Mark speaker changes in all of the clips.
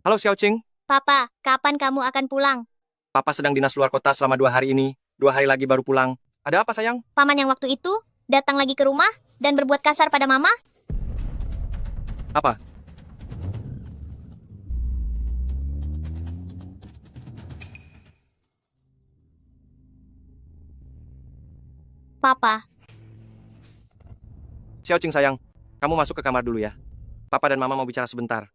Speaker 1: Halo Xiaoqing,
Speaker 2: Papa, kapan kamu akan pulang?
Speaker 1: Papa sedang dinas luar kota selama 2 hari ini. 2 hari lagi baru pulang. Ada apa sayang?
Speaker 2: Paman yang waktu itu datang lagi ke rumah dan berbuat kasar pada Mama?
Speaker 1: Apa?
Speaker 2: Papa,
Speaker 1: Xiaoqing sayang, kamu masuk ke kamar dulu ya. Papa dan Mama mau bicara sebentar.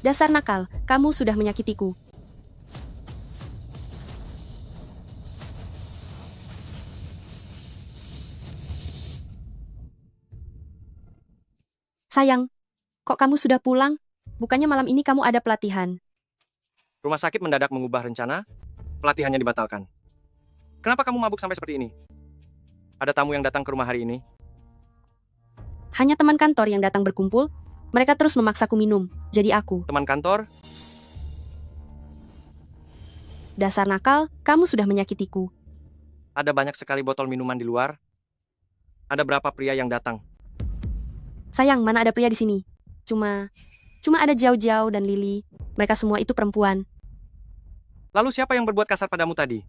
Speaker 3: Dasar nakal, kamu sudah menyakitiku. Sayang, kok kamu sudah pulang? Bukannya malam ini kamu ada pelatihan.
Speaker 1: Rumah sakit mendadak mengubah rencana, pelatihannya dibatalkan. Kenapa kamu mabuk sampai seperti ini? Ada tamu yang datang ke rumah hari ini.
Speaker 3: Hanya teman kantor yang datang berkumpul. Mereka terus memaksaku minum, jadi aku.
Speaker 1: Teman kantor,
Speaker 3: Dasar nakal, kamu sudah menyakitiku.
Speaker 1: ada banyak sekali botol minuman di luar. Ada berapa pria yang datang?
Speaker 3: Sayang, mana ada pria di sini? Cuma ada Jiao Jiao dan Lily. Mereka semua itu perempuan.
Speaker 1: Lalu siapa yang berbuat kasar padamu tadi?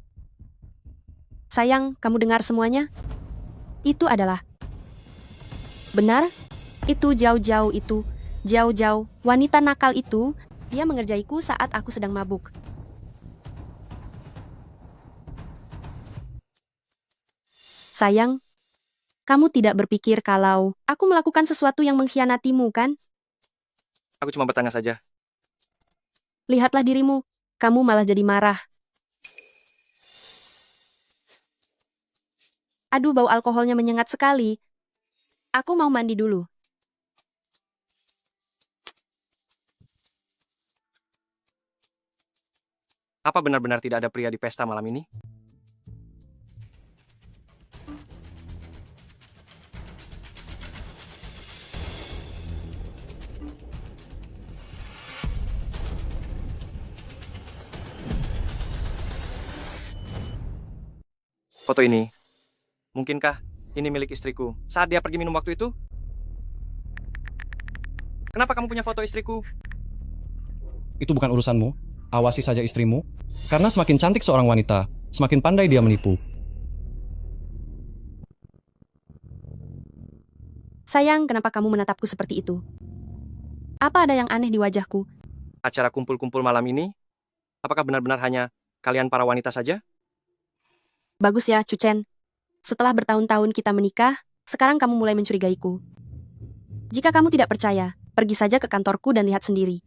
Speaker 3: Sayang, kamu dengar semuanya? Itu adalah benar? Itu Jiao Jiao itu. Jiao Jiao, wanita nakal itu. Dia mengerjaiku saat aku sedang mabuk. Sayang, kamu tidak berpikir kalau aku melakukan sesuatu yang mengkhianatimu, kan?
Speaker 1: Aku cuma bertanya saja.
Speaker 3: Lihatlah dirimu, kamu malah jadi marah. Aduh, bau alkoholnya menyengat sekali. Aku mau mandi dulu.
Speaker 1: Apa benar-benar tidak ada pria di pesta malam ini? Foto ini, mungkinkah ini milik istriku saat dia pergi minum waktu itu? Kenapa kamu punya foto istriku?
Speaker 4: Itu bukan urusanmu. Awasi saja istrimu. Karena semakin cantik seorang wanita, semakin pandai dia menipu.
Speaker 3: Sayang, kenapa kamu menatapku seperti itu? Apa ada yang aneh di wajahku?
Speaker 1: Acara kumpul-kumpul malam ini, apakah benar-benar hanya kalian para wanita saja?
Speaker 3: Bagus ya, Cucen. Setelah bertahun-tahun kita menikah, sekarang kamu mulai mencurigaiku. Jika kamu tidak percaya, pergi saja ke kantorku dan lihat sendiri.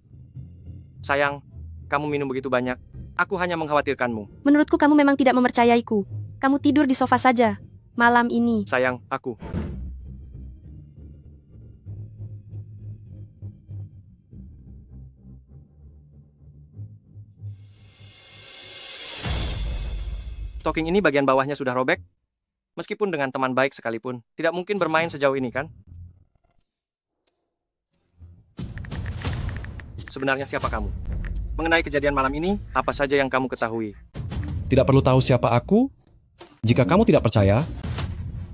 Speaker 1: Sayang, kamu minum begitu banyak. Aku hanya mengkhawatirkanmu.
Speaker 3: Menurutku kamu memang tidak mempercayaiku. Kamu tidur di sofa saja. Malam ini.
Speaker 1: Sayang, aku. Stocking ini bagian bawahnya sudah robek. Meskipun dengan teman baik sekalipun, tidak mungkin bermain sejauh ini kan? Sebenarnya siapa kamu? Mengenai kejadian malam ini, apa saja yang kamu ketahui?
Speaker 4: Tidak perlu tahu siapa aku. Jika kamu tidak percaya,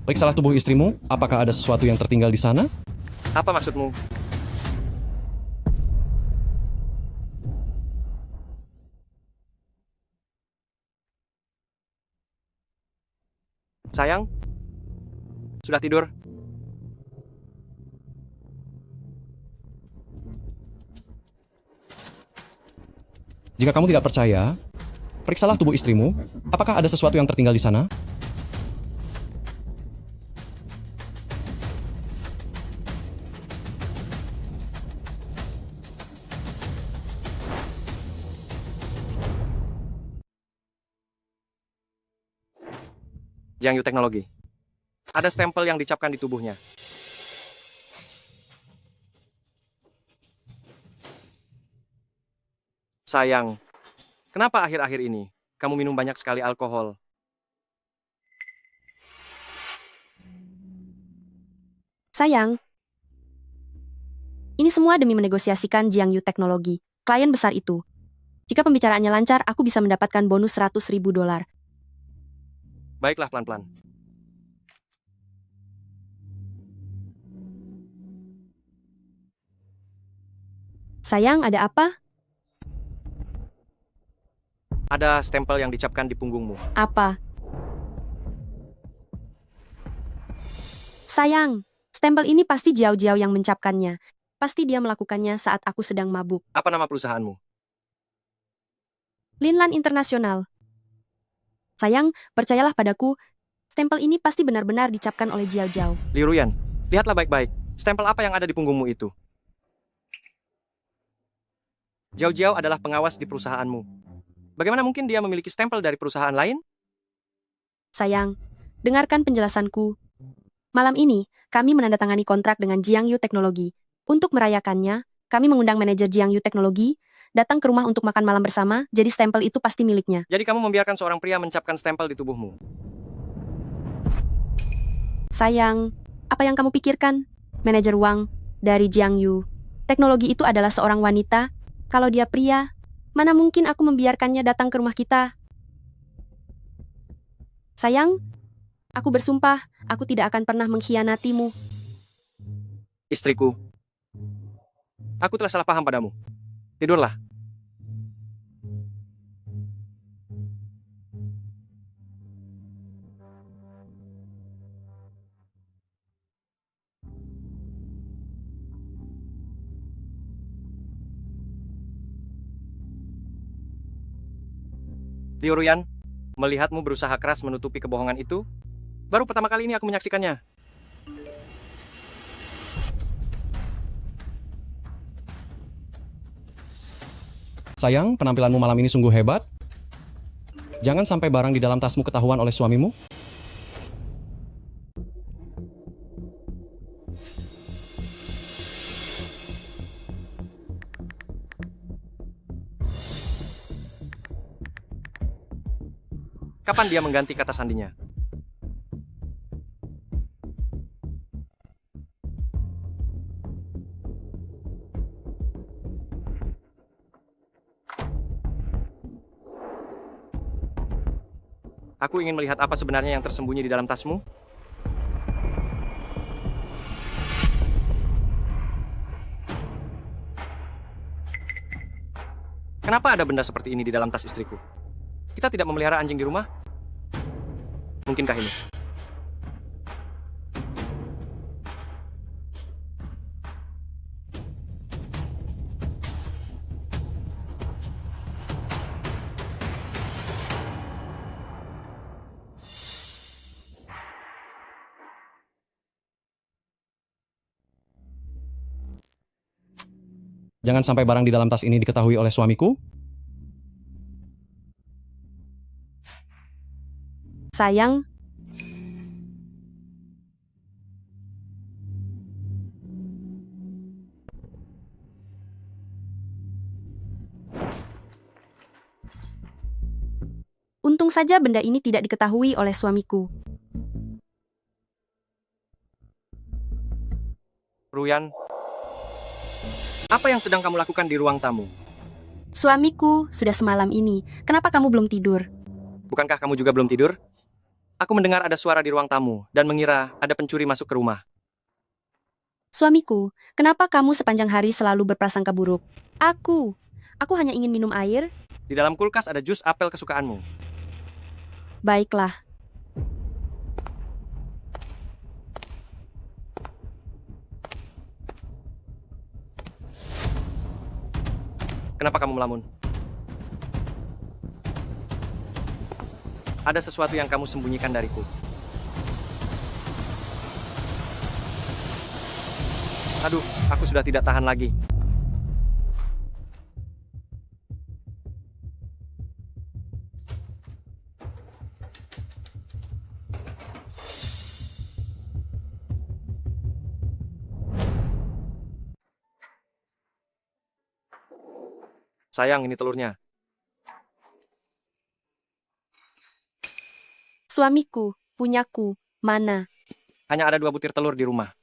Speaker 4: periksalah tubuh istrimu. Apakah ada sesuatu yang tertinggal di sana?
Speaker 1: Apa maksudmu? Sayang, sudah tidur?
Speaker 4: Jika kamu tidak percaya, periksalah tubuh istrimu. Apakah ada sesuatu yang tertinggal di sana?
Speaker 1: Jiangyu Teknologi. Ada stempel yang dicapkan di tubuhnya. Sayang, kenapa akhir-akhir ini kamu minum banyak sekali alkohol?
Speaker 3: Sayang, ini semua demi menegosiasikan Jiangyu Teknologi, klien besar itu. Jika pembicaraannya lancar, aku bisa mendapatkan bonus 100.000 dolar.
Speaker 1: Baiklah, pelan-pelan.
Speaker 3: Sayang, ada apa?
Speaker 1: Ada stempel yang dicapkan di punggungmu.
Speaker 3: Apa? Sayang, stempel ini pasti Jiao-Jiao yang mencapkannya. Pasti dia melakukannya saat aku sedang mabuk.
Speaker 1: Apa nama perusahaanmu?
Speaker 3: Linlan Internasional. Sayang, percayalah padaku, stempel ini pasti benar-benar dicapkan oleh Jiao-Jiao.
Speaker 1: Liu Ruyan, lihatlah baik-baik. Stempel apa yang ada di punggungmu itu? Jiao Jiao adalah pengawas di perusahaanmu. Bagaimana mungkin dia memiliki stempel dari perusahaan lain?
Speaker 3: Sayang, dengarkan penjelasanku. Malam ini, kami menandatangani kontrak dengan Jiangyu Teknologi. Untuk merayakannya, kami mengundang manajer Jiangyu Teknologi datang ke rumah untuk makan malam bersama, jadi stempel itu pasti miliknya.
Speaker 1: Jadi kamu membiarkan seorang pria mencapkan stempel di tubuhmu.
Speaker 3: Sayang, apa yang kamu pikirkan? Manajer Wang dari Jiangyu Teknologi itu adalah seorang wanita. Kalau dia pria, mana mungkin aku membiarkannya datang ke rumah kita? Sayang, aku bersumpah, aku tidak akan pernah mengkhianatimu.
Speaker 1: Istriku, aku telah salah paham padamu. Tidurlah. Liu Ruyan, melihatmu berusaha keras menutupi kebohongan itu, baru pertama kali ini aku menyaksikannya.
Speaker 4: Sayang, penampilanmu malam ini sungguh hebat. Jangan sampai barang di dalam tasmu ketahuan oleh suamimu.
Speaker 1: Kapan dia mengganti kata sandinya? Aku ingin melihat apa sebenarnya yang tersembunyi di dalam tasmu. Kenapa ada benda seperti ini di dalam tas istriku? Kita tidak memelihara anjing di rumah? Mungkinkah ini?
Speaker 4: Jangan sampai barang di dalam tas ini diketahui oleh suamiku.
Speaker 3: Sayang, untung saja benda ini tidak diketahui oleh suamiku.
Speaker 1: Ruyan, apa yang sedang kamu lakukan di ruang tamu?
Speaker 3: Suamiku, sudah semalam ini. Kenapa kamu belum tidur?
Speaker 1: Bukankah kamu juga belum tidur? Aku mendengar ada suara di ruang tamu dan mengira ada pencuri masuk ke rumah.
Speaker 3: Suamiku, kenapa kamu sepanjang hari selalu berprasangka buruk? Aku hanya ingin minum air.
Speaker 1: Di dalam kulkas ada jus apel kesukaanmu.
Speaker 3: Baiklah.
Speaker 1: Kenapa kamu melamun? Ada sesuatu yang kamu sembunyikan dariku. Aduh, aku sudah tidak tahan lagi. Sayang, ini telurnya.
Speaker 3: Suamiku, punyaku, mana?
Speaker 1: Hanya ada 2 butir telur di rumah.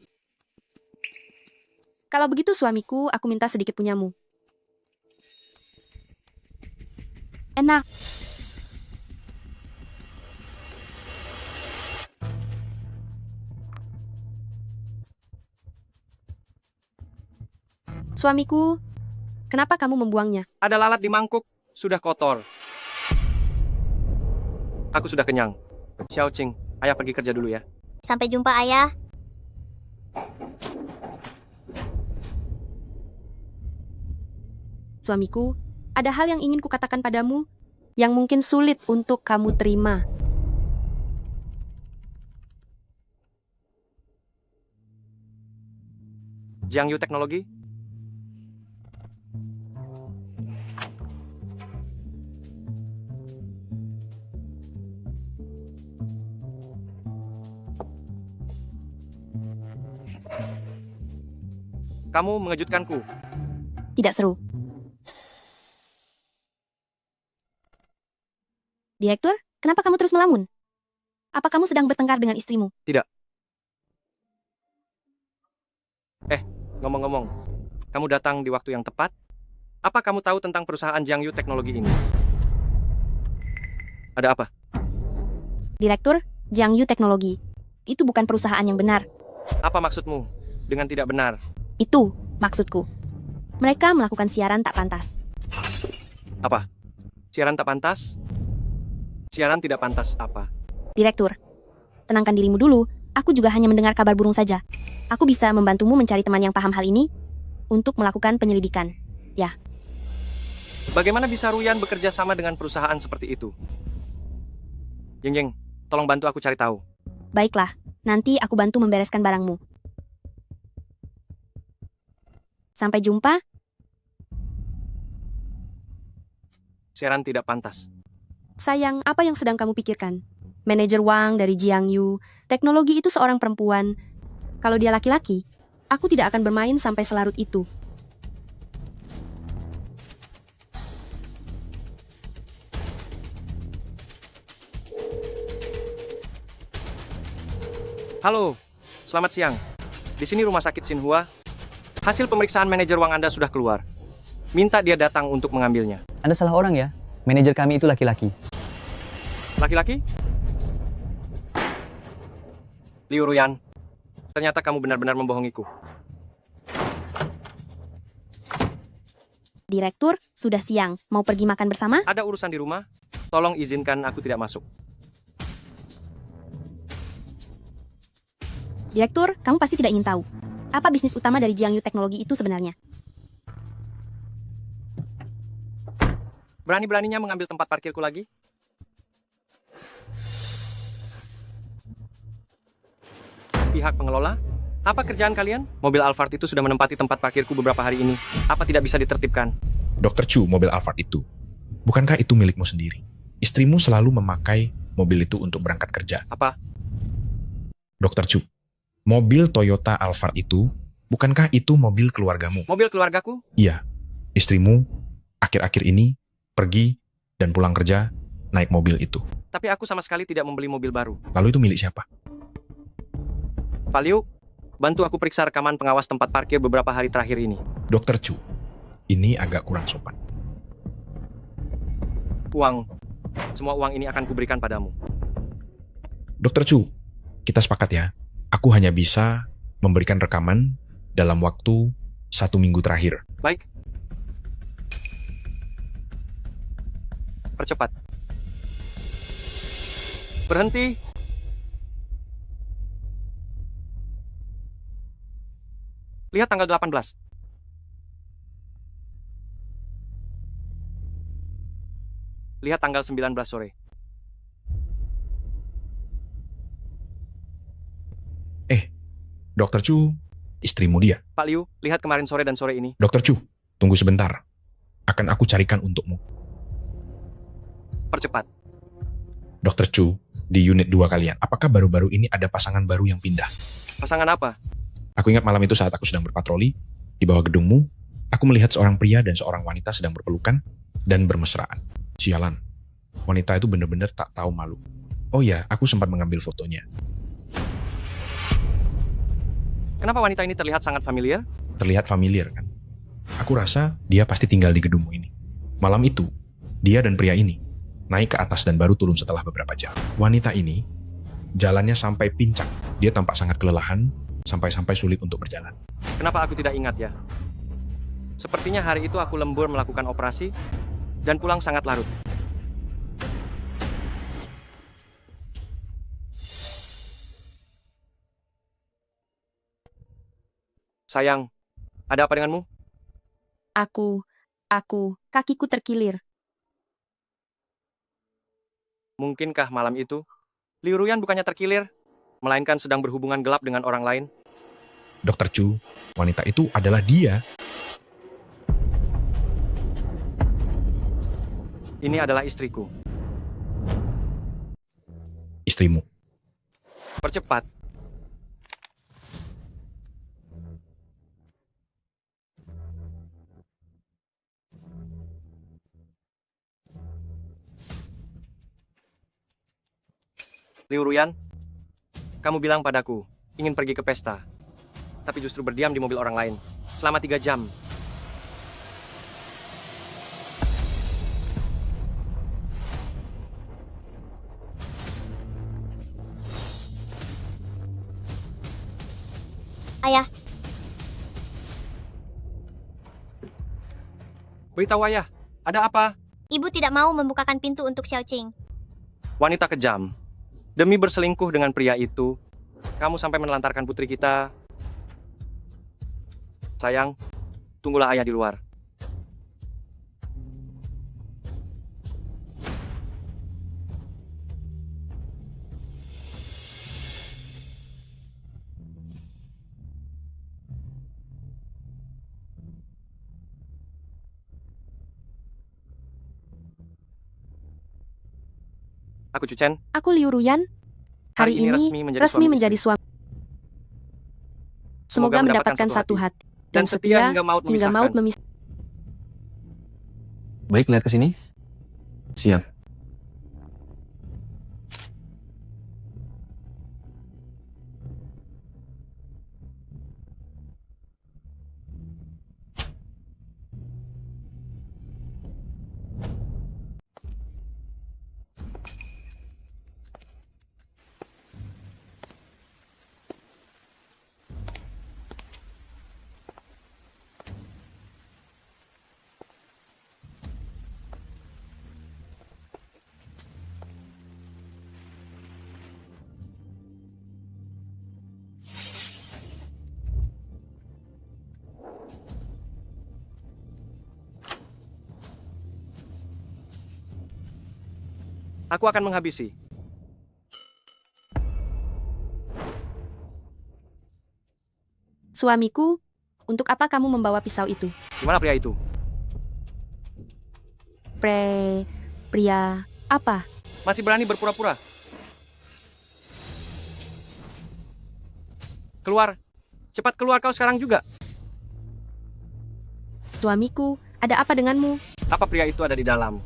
Speaker 3: Kalau begitu suamiku, aku minta sedikit punyamu. Enak. Suamiku, kenapa kamu membuangnya?
Speaker 1: Ada lalat di mangkuk, sudah kotor. Aku sudah kenyang. Xiao Qing, ayah pergi kerja dulu ya.
Speaker 2: Sampai jumpa, Ayah.
Speaker 3: Suamiku, ada hal yang ingin kukatakan padamu yang mungkin sulit untuk kamu terima.
Speaker 1: Jiangyu Teknologi? Kamu mengejutkanku.
Speaker 3: Tidak seru. Direktur, kenapa kamu terus melamun? Apa kamu sedang bertengkar dengan istrimu?
Speaker 1: Ngomong-ngomong, kamu datang di waktu yang tepat? Apa kamu tahu tentang perusahaan Jiangyu Teknologi ini? Ada apa?
Speaker 3: Direktur, Jiangyu Teknologi. Itu bukan perusahaan yang benar.
Speaker 1: Apa maksudmu dengan tidak benar?
Speaker 3: Itu maksudku. Mereka melakukan siaran tak pantas.
Speaker 1: Apa? Siaran tak pantas? Siaran tidak pantas apa?
Speaker 3: Direktur, tenangkan dirimu dulu. Aku juga hanya mendengar kabar burung saja. Aku bisa membantumu mencari teman yang paham hal ini untuk melakukan penyelidikan.
Speaker 1: Bagaimana bisa Ruyan bekerja sama dengan perusahaan seperti itu? Ying, tolong bantu aku cari tahu.
Speaker 3: Baiklah, nanti aku bantu membereskan barangmu. Sampai jumpa.
Speaker 1: Siaran tidak pantas.
Speaker 3: Sayang, apa yang sedang kamu pikirkan? Manajer Wang dari Jiangyu, teknologi itu seorang perempuan. Kalau dia laki-laki, aku tidak akan bermain sampai selarut itu.
Speaker 1: Halo, selamat siang. Di sini Rumah Sakit Xinhua. Hasil pemeriksaan manajer Wang Anda sudah keluar. Minta dia datang untuk mengambilnya.
Speaker 5: Anda salah orang ya. Manajer kami itu laki-laki.
Speaker 1: Laki-laki? Liu Ruyan, ternyata kamu benar-benar membohongiku.
Speaker 3: Direktur, sudah siang. Mau pergi makan bersama?
Speaker 1: Ada urusan di rumah, tolong izinkan aku tidak masuk.
Speaker 3: Direktur, kamu pasti tidak ingin tahu. Apa bisnis utama dari Jiangyu Teknologi itu sebenarnya?
Speaker 1: Berani-beraninya mengambil tempat parkirku lagi? Pihak pengelola, apa kerjaan kalian? Mobil Alphard itu sudah menempati tempat parkirku beberapa hari ini. Apa tidak bisa ditertibkan?
Speaker 6: Dr. Chu, mobil Alphard itu. Bukankah itu milikmu sendiri? Istrimu selalu memakai mobil itu untuk berangkat kerja.
Speaker 1: Apa?
Speaker 6: Dr. Chu, mobil Toyota Alphard itu, bukankah itu mobil keluargamu?
Speaker 1: Mobil keluargaku?
Speaker 6: Iya, istrimu akhir-akhir ini pergi dan pulang kerja naik mobil itu.
Speaker 1: Tapi aku sama sekali tidak membeli mobil baru.
Speaker 6: Lalu itu milik siapa?
Speaker 1: Pak Liu, bantu aku periksa rekaman pengawas tempat parkir beberapa hari terakhir ini.
Speaker 6: Dr. Chu, ini agak kurang sopan.
Speaker 1: Uang. Semua uang ini akan kuberikan padamu.
Speaker 6: Dr. Chu, kita sepakat ya. Aku hanya bisa memberikan rekaman dalam waktu 1 minggu terakhir.
Speaker 1: Baik. Percepat. Berhenti. Lihat tanggal 18. Lihat tanggal 19 sore.
Speaker 6: Dr. Chu, istrimu dia.
Speaker 1: Pak Liu, lihat kemarin sore dan sore ini.
Speaker 6: Dr. Chu, tunggu sebentar. Akan aku carikan untukmu.
Speaker 1: Percepat.
Speaker 6: Dr. Chu, di unit 2 kalian, apakah baru-baru ini ada pasangan baru yang pindah?
Speaker 1: Pasangan apa?
Speaker 6: Aku ingat malam itu saat aku sedang berpatroli, di bawah gedungmu, aku melihat seorang pria dan seorang wanita sedang berpelukan dan bermesraan. Sialan, wanita itu benar-benar tak tahu malu. Oh ya, aku sempat mengambil fotonya.
Speaker 1: Kenapa wanita ini terlihat sangat familiar?
Speaker 6: Terlihat familiar kan? Aku rasa dia pasti tinggal di gedungmu ini. Malam itu, Dia dan pria ini naik ke atas dan baru turun setelah beberapa jam. Wanita ini jalannya sampai pincang. Dia tampak sangat kelelahan, sampai-sampai sulit untuk berjalan.
Speaker 1: Kenapa aku tidak ingat ya? Sepertinya hari itu aku lembur melakukan operasi dan pulang sangat larut. Sayang, ada apa denganmu?
Speaker 3: Kakiku terkilir.
Speaker 1: Mungkinkah malam itu, Liu Ruyan bukannya terkilir, melainkan sedang berhubungan gelap dengan orang lain?
Speaker 6: Dokter Chu, wanita itu adalah dia.
Speaker 1: Ini adalah istriku.
Speaker 6: Istrimu.
Speaker 1: Percepat. Liu Ruyan, kamu bilang padaku, ingin pergi ke pesta, tapi justru berdiam di mobil orang lain, selama 3 jam.
Speaker 2: Ayah,
Speaker 1: Beritahu ayah, ada apa?
Speaker 2: ibu tidak mau membukakan pintu untuk Xiao Qing.
Speaker 1: Wanita kejam. Demi berselingkuh dengan pria itu, kamu sampai menelantarkan putri kita. Sayang, tunggulah ayah di luar. Aku Cucen.
Speaker 3: Aku Liu Ruyan. Hari ini resmi menjadi
Speaker 1: istri.
Speaker 3: suami. Semoga mendapatkan satu hati dan setia hingga maut memisahkan.
Speaker 5: Baik, lihat ke sini. Siap.
Speaker 1: Aku akan menghabisi.
Speaker 3: Suamiku, untuk apa kamu membawa pisau itu?
Speaker 1: Di mana pria itu?
Speaker 3: Pria apa?
Speaker 1: Masih berani berpura-pura? Keluar. Cepat keluar kau sekarang juga.
Speaker 3: Suamiku, ada apa denganmu?
Speaker 1: Apa pria itu ada di dalam?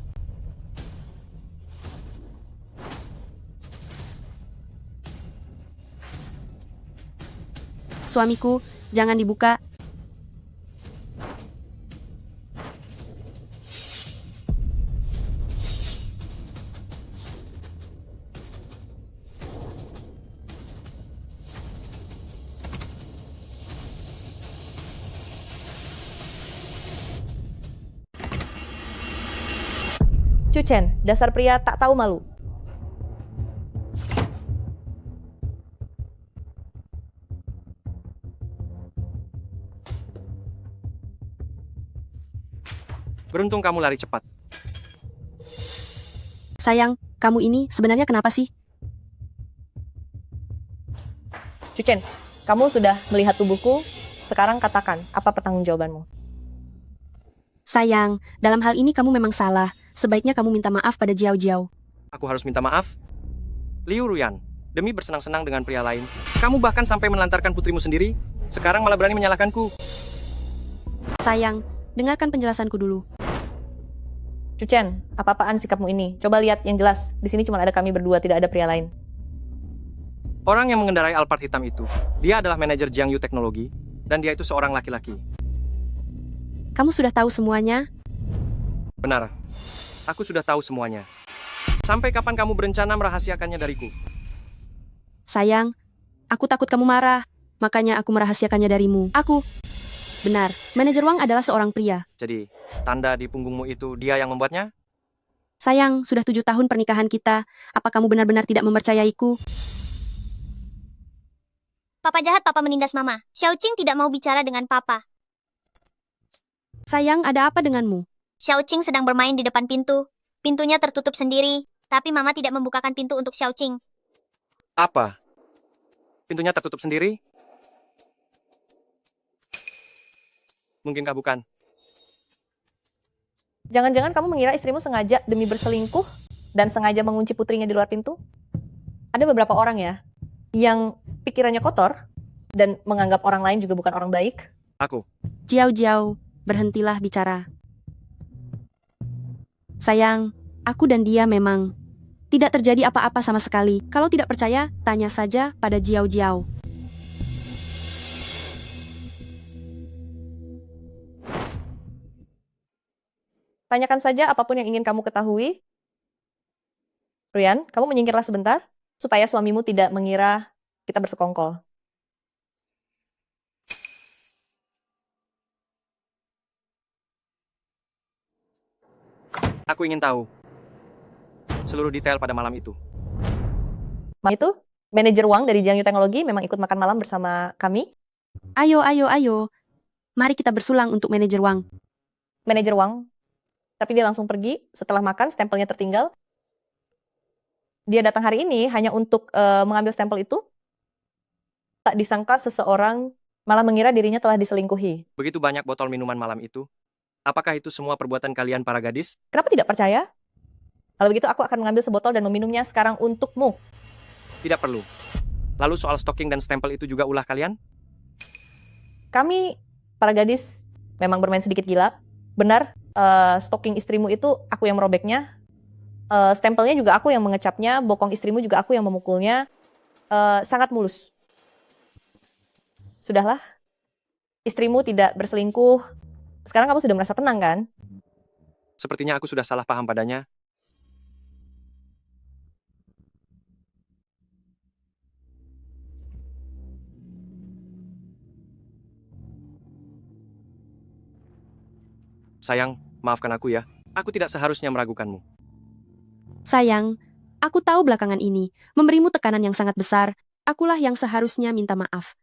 Speaker 3: Suamiku, jangan dibuka.
Speaker 7: Cucen, dasar pria tak tahu malu.
Speaker 1: Beruntung kamu lari cepat.
Speaker 3: Sayang, kamu ini sebenarnya kenapa sih?
Speaker 7: Cucen, kamu sudah melihat tubuhku. Sekarang katakan, apa pertanggungjawabanmu?
Speaker 3: Sayang, dalam hal ini kamu memang salah. Sebaiknya kamu minta maaf pada Jiao Jiao.
Speaker 1: Aku harus minta maaf? Liu Ruyan, demi bersenang-senang dengan pria lain, kamu bahkan sampai menelantarkan putrimu sendiri. Sekarang malah berani menyalahkanku.
Speaker 3: Sayang, dengarkan penjelasanku dulu.
Speaker 7: Cucen, apa-apaan sikapmu ini? Coba lihat yang jelas. Di sini cuma ada kami berdua, tidak ada pria lain.
Speaker 1: Orang yang mengendarai Alphard hitam itu, dia adalah manajer Jiangyu Teknologi, dan dia itu seorang laki-laki.
Speaker 3: Kamu sudah tahu semuanya?
Speaker 1: Benar. Aku sudah tahu semuanya. Sampai kapan kamu berencana merahasiakannya dariku?
Speaker 3: Sayang, aku takut kamu marah, makanya aku merahasiakannya darimu. Benar, manajer Wang adalah seorang pria.
Speaker 1: Jadi, tanda di punggungmu itu dia yang membuatnya?
Speaker 3: Sayang, sudah 7 tahun pernikahan kita. Apa kamu benar-benar tidak mempercayaiku?
Speaker 2: Papa jahat, papa menindas mama. Xiaoqing tidak mau bicara dengan papa.
Speaker 3: Sayang, ada apa denganmu?
Speaker 2: Xiaoqing sedang bermain di depan pintu. Pintunya tertutup sendiri, tapi mama tidak membukakan pintu untuk Xiaoqing.
Speaker 1: Apa? Pintunya tertutup sendiri? Mungkinkah bukan?
Speaker 7: Jangan-jangan kamu mengira istrimu sengaja demi berselingkuh dan sengaja mengunci putrinya di luar pintu? Ada beberapa orang ya, yang pikirannya kotor dan menganggap orang lain juga bukan orang baik.
Speaker 1: Aku.
Speaker 3: Jiao, berhentilah bicara. Sayang, aku dan dia memang tidak terjadi apa-apa sama sekali. Kalau tidak percaya, tanya saja pada Jiao.
Speaker 7: Tanyakan saja apapun yang ingin kamu ketahui. Rian, kamu menyingkirlah sebentar, supaya suamimu tidak mengira kita bersekongkol.
Speaker 1: Aku ingin tahu seluruh detail pada malam itu.
Speaker 7: Malam itu, manajer Wang dari Jiangyu Teknologi memang ikut makan malam bersama kami.
Speaker 3: Ayo. Mari kita bersulang untuk manajer Wang.
Speaker 7: Manajer Wang, tapi dia langsung pergi setelah makan, stempelnya tertinggal. Dia datang hari ini hanya untuk mengambil stempel itu. Tak disangka seseorang malah mengira dirinya telah diselingkuhi.
Speaker 1: Begitu banyak botol minuman malam itu. Apakah itu semua perbuatan kalian para gadis?
Speaker 7: Kenapa tidak percaya? Kalau begitu aku akan mengambil sebotol dan meminumnya sekarang untukmu.
Speaker 1: Tidak perlu. Lalu soal stocking dan stempel itu juga ulah kalian?
Speaker 7: Kami, para gadis, memang bermain sedikit gila. Benar, stocking istrimu itu aku yang merobeknya. Stempelnya juga aku yang mengecapnya, bokong istrimu juga aku yang memukulnya. Sangat mulus. Sudahlah, istrimu tidak berselingkuh. Sekarang kamu sudah merasa tenang kan?
Speaker 1: Sepertinya aku sudah salah paham padanya. Sayang, maafkan aku ya. Aku tidak seharusnya meragukanmu.
Speaker 3: Sayang, aku tahu belakangan ini memberimu tekanan yang sangat besar. Akulah yang seharusnya minta maaf.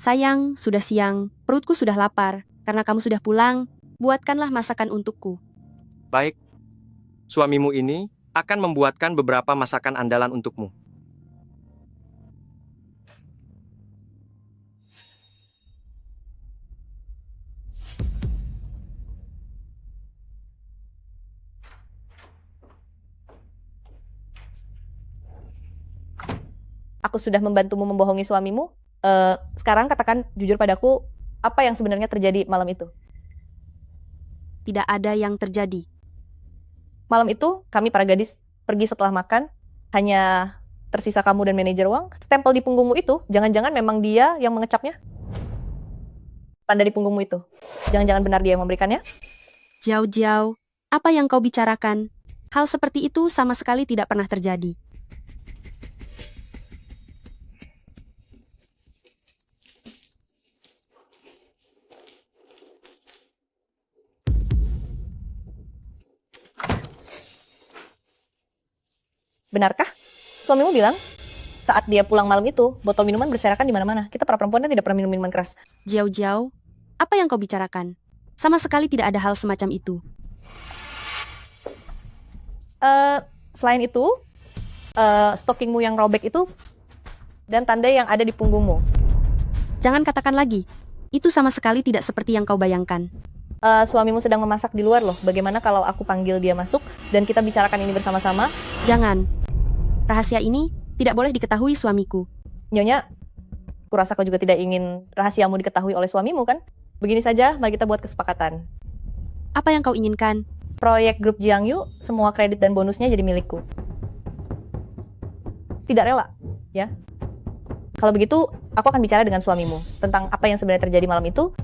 Speaker 3: Sayang, sudah siang. Perutku sudah lapar. Karena kamu sudah pulang, buatkanlah masakan untukku.
Speaker 1: Baik, suamimu ini akan membuatkan beberapa masakan andalan untukmu.
Speaker 7: Aku sudah membantumu membohongi suamimu. Sekarang katakan jujur padaku, apa yang sebenarnya terjadi malam itu?
Speaker 3: Tidak ada yang terjadi.
Speaker 7: Malam itu, kami para gadis pergi setelah makan, hanya tersisa kamu dan manajer Wang. Stempel di punggungmu itu, jangan-jangan memang dia yang mengecapnya? Tanda di punggungmu itu, jangan-jangan benar dia yang memberikannya?
Speaker 3: Jiao, apa yang kau bicarakan? Hal seperti itu sama sekali tidak pernah terjadi.
Speaker 7: Benarkah? Suamimu bilang, saat dia pulang malam itu, botol minuman berserakan di mana-mana. Kita para perempuan kan tidak pernah minum minuman keras.
Speaker 3: Jiao, apa yang kau bicarakan? Sama sekali tidak ada hal semacam itu.
Speaker 7: Selain itu, stockingmu yang robek itu, dan tanda yang ada di punggungmu.
Speaker 3: Jangan katakan lagi. Itu sama sekali tidak seperti yang kau bayangkan.
Speaker 7: Suamimu sedang memasak di luar loh. Bagaimana kalau aku panggil dia masuk, dan kita bicarakan ini bersama-sama?
Speaker 3: Jangan. Rahasia ini tidak boleh diketahui suamiku.
Speaker 7: Nyonya, kurasa kau juga tidak ingin rahasiamu diketahui oleh suamimu kan? Begini saja, mari kita buat kesepakatan.
Speaker 3: Apa yang kau inginkan?
Speaker 7: Proyek grup Jiangyu, semua kredit dan bonusnya jadi milikku. Tidak rela, ya? Kalau begitu, aku akan bicara dengan suamimu tentang apa yang sebenarnya terjadi malam itu.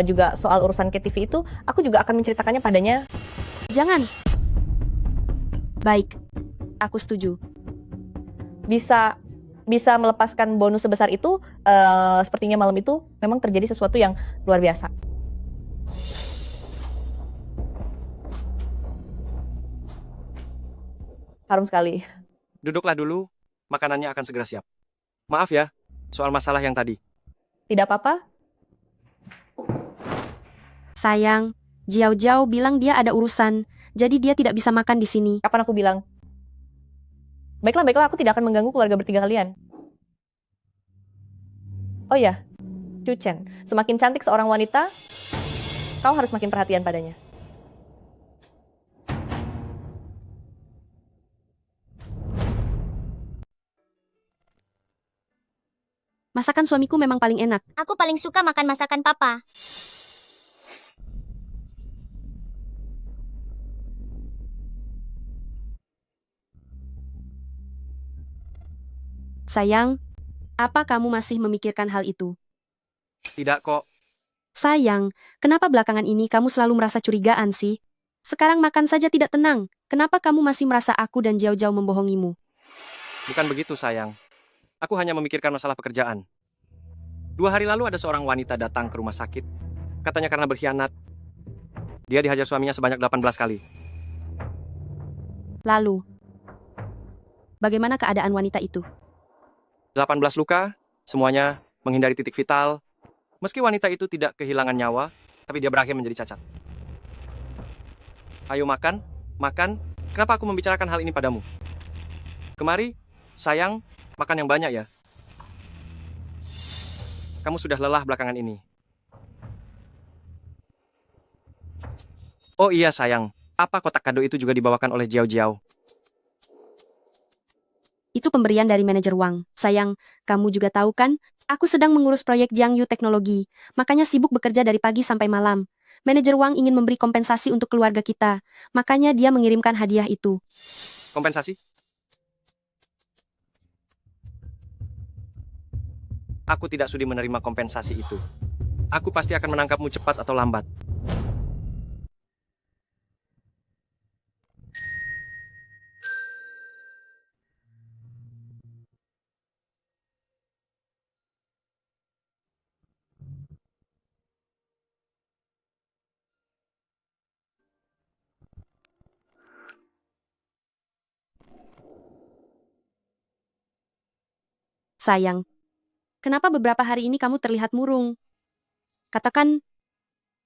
Speaker 7: juga soal urusan KTV itu, aku juga akan menceritakannya padanya.
Speaker 3: Jangan. Baik, aku setuju.
Speaker 7: Bisa melepaskan bonus sebesar itu, sepertinya malam itu memang terjadi sesuatu yang luar biasa. Harum sekali.
Speaker 1: Duduklah dulu, makanannya akan segera siap. Maaf ya, soal masalah yang tadi.
Speaker 7: Tidak apa-apa?
Speaker 3: Sayang, Jiao Jiao bilang dia ada urusan, jadi dia tidak bisa makan di sini.
Speaker 7: Kapan aku bilang? Baiklah, aku tidak akan mengganggu keluarga bertiga kalian. Oh ya, Chu Chen, semakin cantik seorang wanita, kau harus makin perhatian padanya.
Speaker 3: Masakan suamiku memang paling enak.
Speaker 2: Aku paling suka makan masakan papa.
Speaker 3: Sayang, apa kamu masih memikirkan hal itu?
Speaker 1: Tidak kok,
Speaker 3: Sayang, kenapa belakangan ini kamu selalu merasa curigaan sih? Sekarang makan saja tidak tenang. Kenapa kamu masih merasa aku dan Jiao Jiao membohongimu?
Speaker 1: bukan begitu sayang. Aku hanya memikirkan masalah pekerjaan. 2 hari lalu ada seorang wanita datang ke rumah sakit. Katanya karena berkhianat. Dia dihajar suaminya sebanyak 18 kali.
Speaker 3: Lalu, bagaimana keadaan wanita itu?
Speaker 1: 18 luka, semuanya menghindari titik vital. Meski wanita itu tidak kehilangan nyawa, tapi dia berakhir menjadi cacat. Ayo makan, makan. Kenapa aku membicarakan hal ini padamu? Kemari, sayang, makan yang banyak ya. Kamu sudah lelah belakangan ini. Oh iya sayang, apa kotak kado itu juga dibawakan oleh Jiao Jiao?
Speaker 3: Itu pemberian dari manajer Wang. Sayang, kamu juga tahu kan, aku sedang mengurus proyek Jiangyu Teknologi, makanya sibuk bekerja dari pagi sampai malam. Manajer Wang ingin memberi kompensasi untuk keluarga kita, makanya dia mengirimkan hadiah itu.
Speaker 1: Kompensasi? Aku tidak sudi menerima kompensasi itu. Aku pasti akan menangkapmu cepat atau lambat.
Speaker 3: Sayang, kenapa beberapa hari ini kamu terlihat murung? Katakan,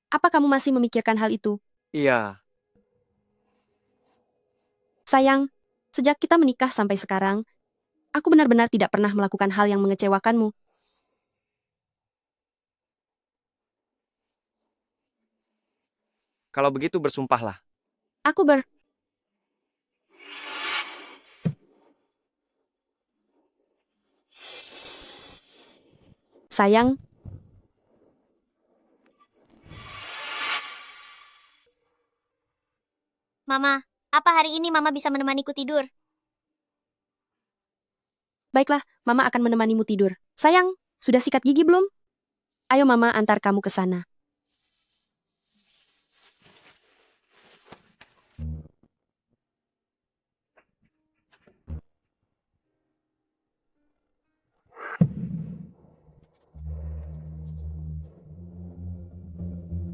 Speaker 3: apa kamu masih memikirkan hal itu?
Speaker 1: Iya,
Speaker 3: Sayang, sejak kita menikah sampai sekarang, aku benar-benar tidak pernah melakukan hal yang mengecewakanmu.
Speaker 1: kalau begitu bersumpahlah.
Speaker 3: Aku Sayang,
Speaker 2: Mama, apa hari ini Mama bisa menemaniku tidur?
Speaker 3: baiklah, Mama akan menemanimu tidur. Sayang, sudah sikat gigi belum? Ayo Mama antar kamu ke sana.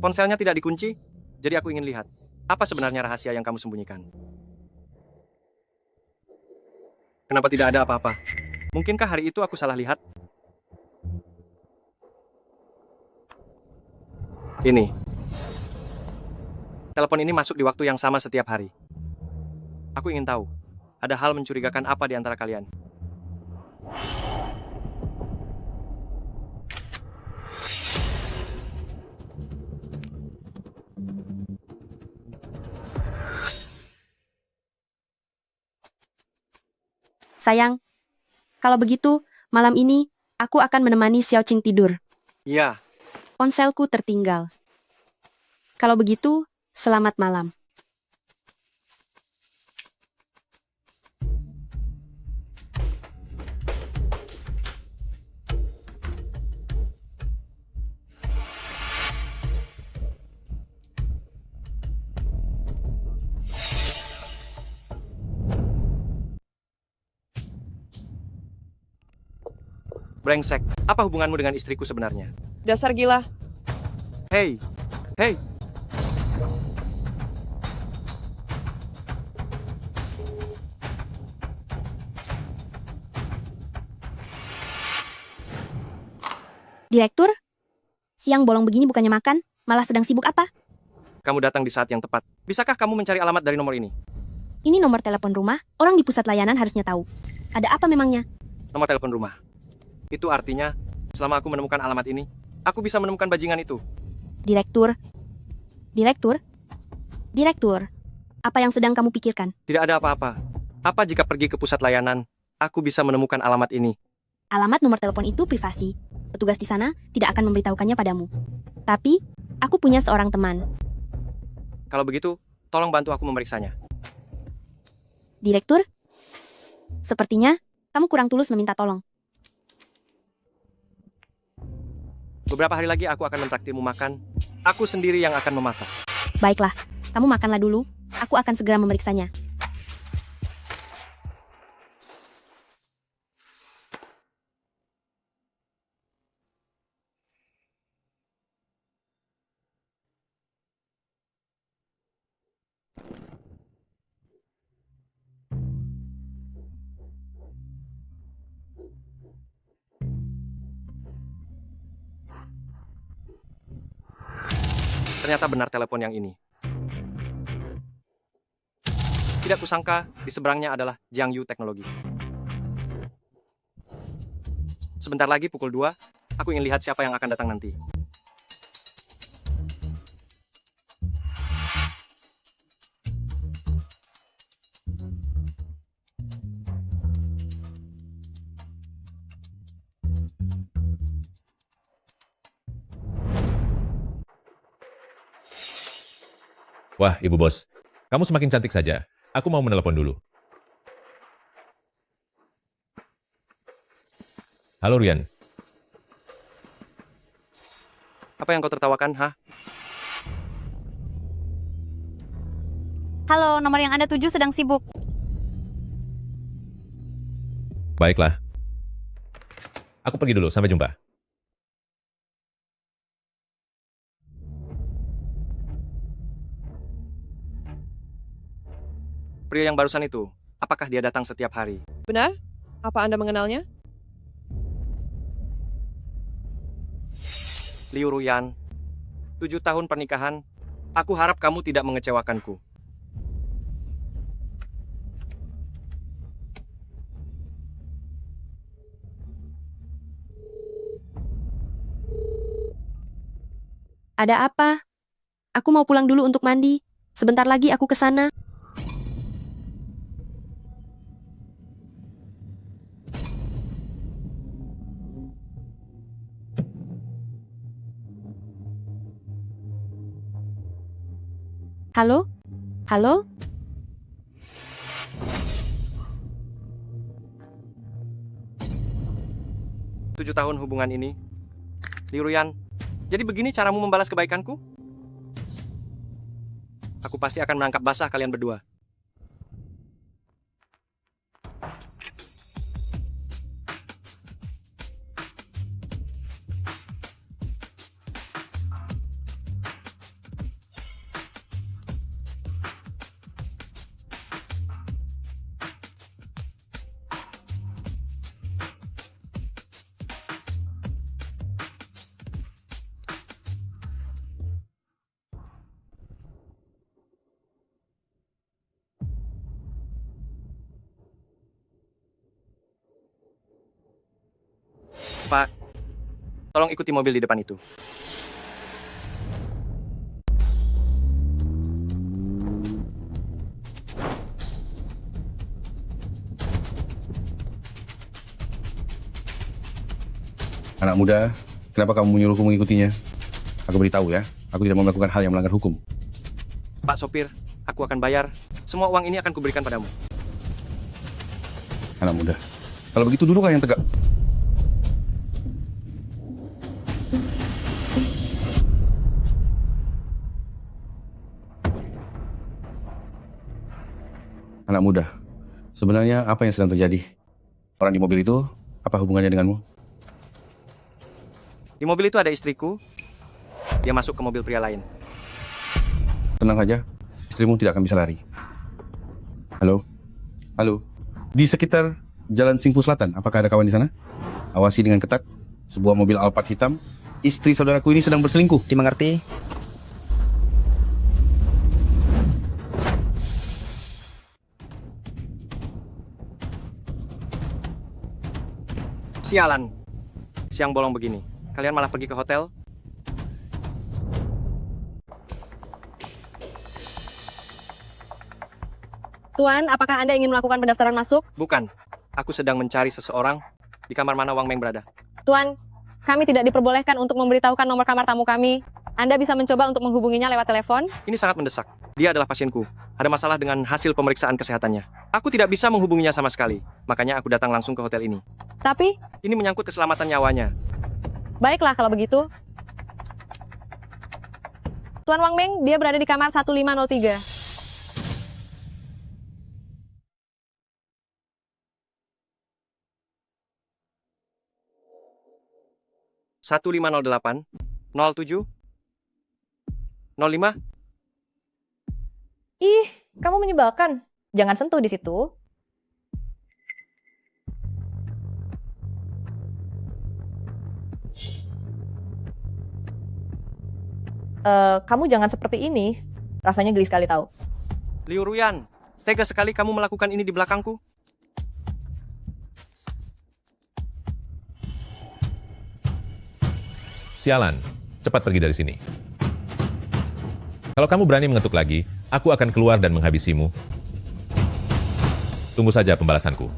Speaker 1: Ponselnya tidak dikunci, jadi aku ingin lihat. Apa sebenarnya rahasia yang kamu sembunyikan? Kenapa tidak ada apa-apa? Mungkinkah hari itu aku salah lihat? Ini. Telepon ini masuk di waktu yang sama setiap hari. Aku ingin tahu, ada hal mencurigakan apa di antara kalian?
Speaker 3: Sayang, kalau begitu, malam ini, aku akan menemani Xiao Qing tidur.
Speaker 1: Iya,
Speaker 3: Ponselku tertinggal. Kalau begitu, selamat malam.
Speaker 1: Brengsek, apa hubunganmu dengan istriku sebenarnya?
Speaker 8: Dasar gila.
Speaker 1: Hei, hei,
Speaker 3: Direktur? Siang bolong begini bukannya makan, malah sedang sibuk apa?
Speaker 1: kamu datang di saat yang tepat. Bisakah kamu mencari alamat dari nomor ini?
Speaker 3: Ini nomor telepon rumah, orang di pusat layanan harusnya tahu. Ada apa memangnya?
Speaker 1: Nomor telepon rumah. Itu artinya, selama aku menemukan alamat ini, aku bisa menemukan bajingan itu.
Speaker 3: Direktur? Direktur? Direktur? Apa yang sedang kamu pikirkan?
Speaker 1: Tidak ada apa-apa. Apa jika pergi ke pusat layanan, aku bisa menemukan alamat ini?
Speaker 3: Alamat nomor telepon itu privasi. Petugas di sana tidak akan memberitahukannya padamu. Tapi, aku punya seorang teman.
Speaker 1: Kalau begitu, tolong bantu aku memeriksanya.
Speaker 3: Direktur? Sepertinya, kamu kurang tulus meminta tolong.
Speaker 1: Beberapa hari lagi aku akan mentraktirmu makan. Aku sendiri yang akan memasak.
Speaker 3: Baiklah, kamu makanlah dulu. Aku akan segera memeriksanya.
Speaker 1: Ternyata benar telepon yang ini. Tidak kusangka, di seberangnya adalah Jiangyu Teknologi. Sebentar lagi pukul 2, aku ingin lihat siapa yang akan datang nanti.
Speaker 9: Wah, Ibu Bos, kamu semakin cantik saja. Aku mau menelepon dulu. Halo, Rian.
Speaker 1: Apa yang kau tertawakan, ha?
Speaker 10: Halo, nomor yang Anda tuju sedang sibuk.
Speaker 9: Baiklah. Aku pergi dulu, sampai jumpa.
Speaker 1: Pria yang barusan itu, apakah dia datang setiap hari?
Speaker 8: Benar? Apa Anda mengenalnya?
Speaker 1: Liu Ruyan, 7 tahun pernikahan, aku harap kamu tidak mengecewakanku.
Speaker 3: Ada apa? Aku mau pulang dulu untuk mandi. Sebentar lagi aku ke sana. Halo? Halo?
Speaker 1: Tujuh tahun hubungan ini. Liu Ruyan, jadi begini caramu membalas kebaikanku? Aku pasti akan menangkap basah kalian berdua. Pak, tolong ikuti mobil di depan itu.
Speaker 11: Anak muda, kenapa kamu menyuruhku mengikutinya? Aku beritahu ya, aku tidak mau melakukan hal yang melanggar hukum.
Speaker 1: Pak sopir, aku akan bayar. Semua uang ini akan kuberikan padamu.
Speaker 11: Anak muda, kalau begitu duduklah yang tegak. Anak muda, sebenarnya apa yang sedang terjadi? Orang di mobil itu, apa hubungannya denganmu?
Speaker 1: Di mobil itu ada istriku. Dia masuk ke mobil pria lain.
Speaker 11: Tenang saja, istrimu tidak akan bisa lari. Halo? Halo? Di sekitar Jalan Singpu Selatan, apakah ada kawan di sana? Awasi dengan ketat. Sebuah mobil Alphard hitam. Istri saudaraku ini sedang berselingkuh.
Speaker 5: Dimengerti?
Speaker 1: Sialan. Siang bolong begini. Kalian malah pergi ke hotel?
Speaker 8: Tuan, apakah Anda ingin melakukan pendaftaran masuk?
Speaker 1: Bukan. Aku sedang mencari seseorang. Di kamar mana Wang Meng berada?
Speaker 8: Tuan, kami tidak diperbolehkan untuk memberitahukan nomor kamar tamu kami. Anda bisa mencoba untuk menghubunginya lewat telepon.
Speaker 1: Ini sangat mendesak. Dia adalah pasienku. Ada masalah dengan hasil pemeriksaan kesehatannya. Aku tidak bisa menghubunginya sama sekali. Makanya aku datang langsung ke hotel ini.
Speaker 8: Tapi,
Speaker 1: Ini menyangkut keselamatan nyawanya.
Speaker 8: baiklah kalau begitu. Tuan Wang Meng, dia berada di kamar 1503.
Speaker 1: Satu 1508 07 05.
Speaker 7: Ih, kamu menyebalkan. Jangan sentuh di situ. Kamu jangan seperti ini. Rasanya geli sekali tahu.
Speaker 1: Liu Ruyan, tega sekali kamu melakukan ini di belakangku.
Speaker 9: Sialan, cepat pergi dari sini. Kalau kamu berani mengetuk lagi, aku akan keluar dan menghabisimu. Tunggu saja pembalasanku.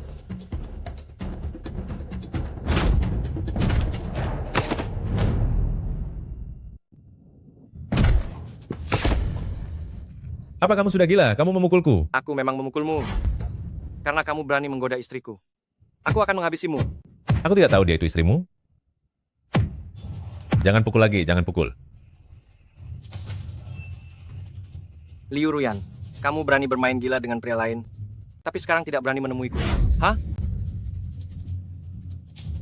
Speaker 9: Apa kamu sudah gila? Kamu memukulku.
Speaker 1: Aku memang memukulmu. Karena kamu berani menggoda istriku. Aku akan menghabisimu.
Speaker 9: Aku tidak tahu dia itu istrimu. Jangan pukul lagi, jangan pukul.
Speaker 1: Liu Ruyan, kamu berani bermain gila dengan pria lain, tapi sekarang tidak berani menemuiku. Hah?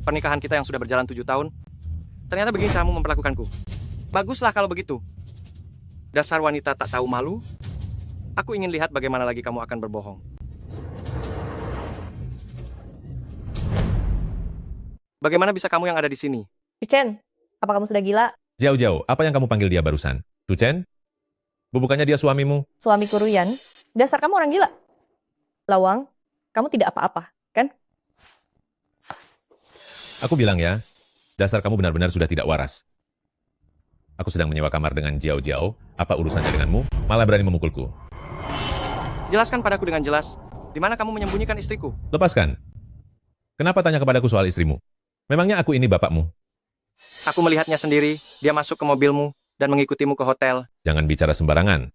Speaker 1: Pernikahan kita yang sudah berjalan 7 tahun, ternyata begini caramu memperlakukanku. Baguslah kalau begitu. Dasar wanita tak tahu malu. Aku ingin lihat bagaimana lagi kamu akan berbohong. Bagaimana bisa kamu yang ada di sini?
Speaker 7: Chen, apa kamu sudah gila?
Speaker 9: Jauh-jauh, apa yang kamu panggil dia barusan? Tuchen? Bukannya dia suamimu?
Speaker 7: Suamiku Ruyan, dasar kamu orang gila. Lawang, kamu tidak apa-apa, kan?
Speaker 9: Aku bilang ya, dasar kamu benar-benar sudah tidak waras. Aku sedang menyewa kamar dengan Jiao Jiao, apa urusannya denganmu? Malah berani memukulku.
Speaker 1: Jelaskan padaku dengan jelas, di mana kamu menyembunyikan istriku?
Speaker 9: Lepaskan. Kenapa tanya kepadaku soal istrimu? Memangnya aku ini bapakmu?
Speaker 1: Aku melihatnya sendiri, dia masuk ke mobilmu dan mengikutimu ke hotel.
Speaker 9: Jangan bicara sembarangan.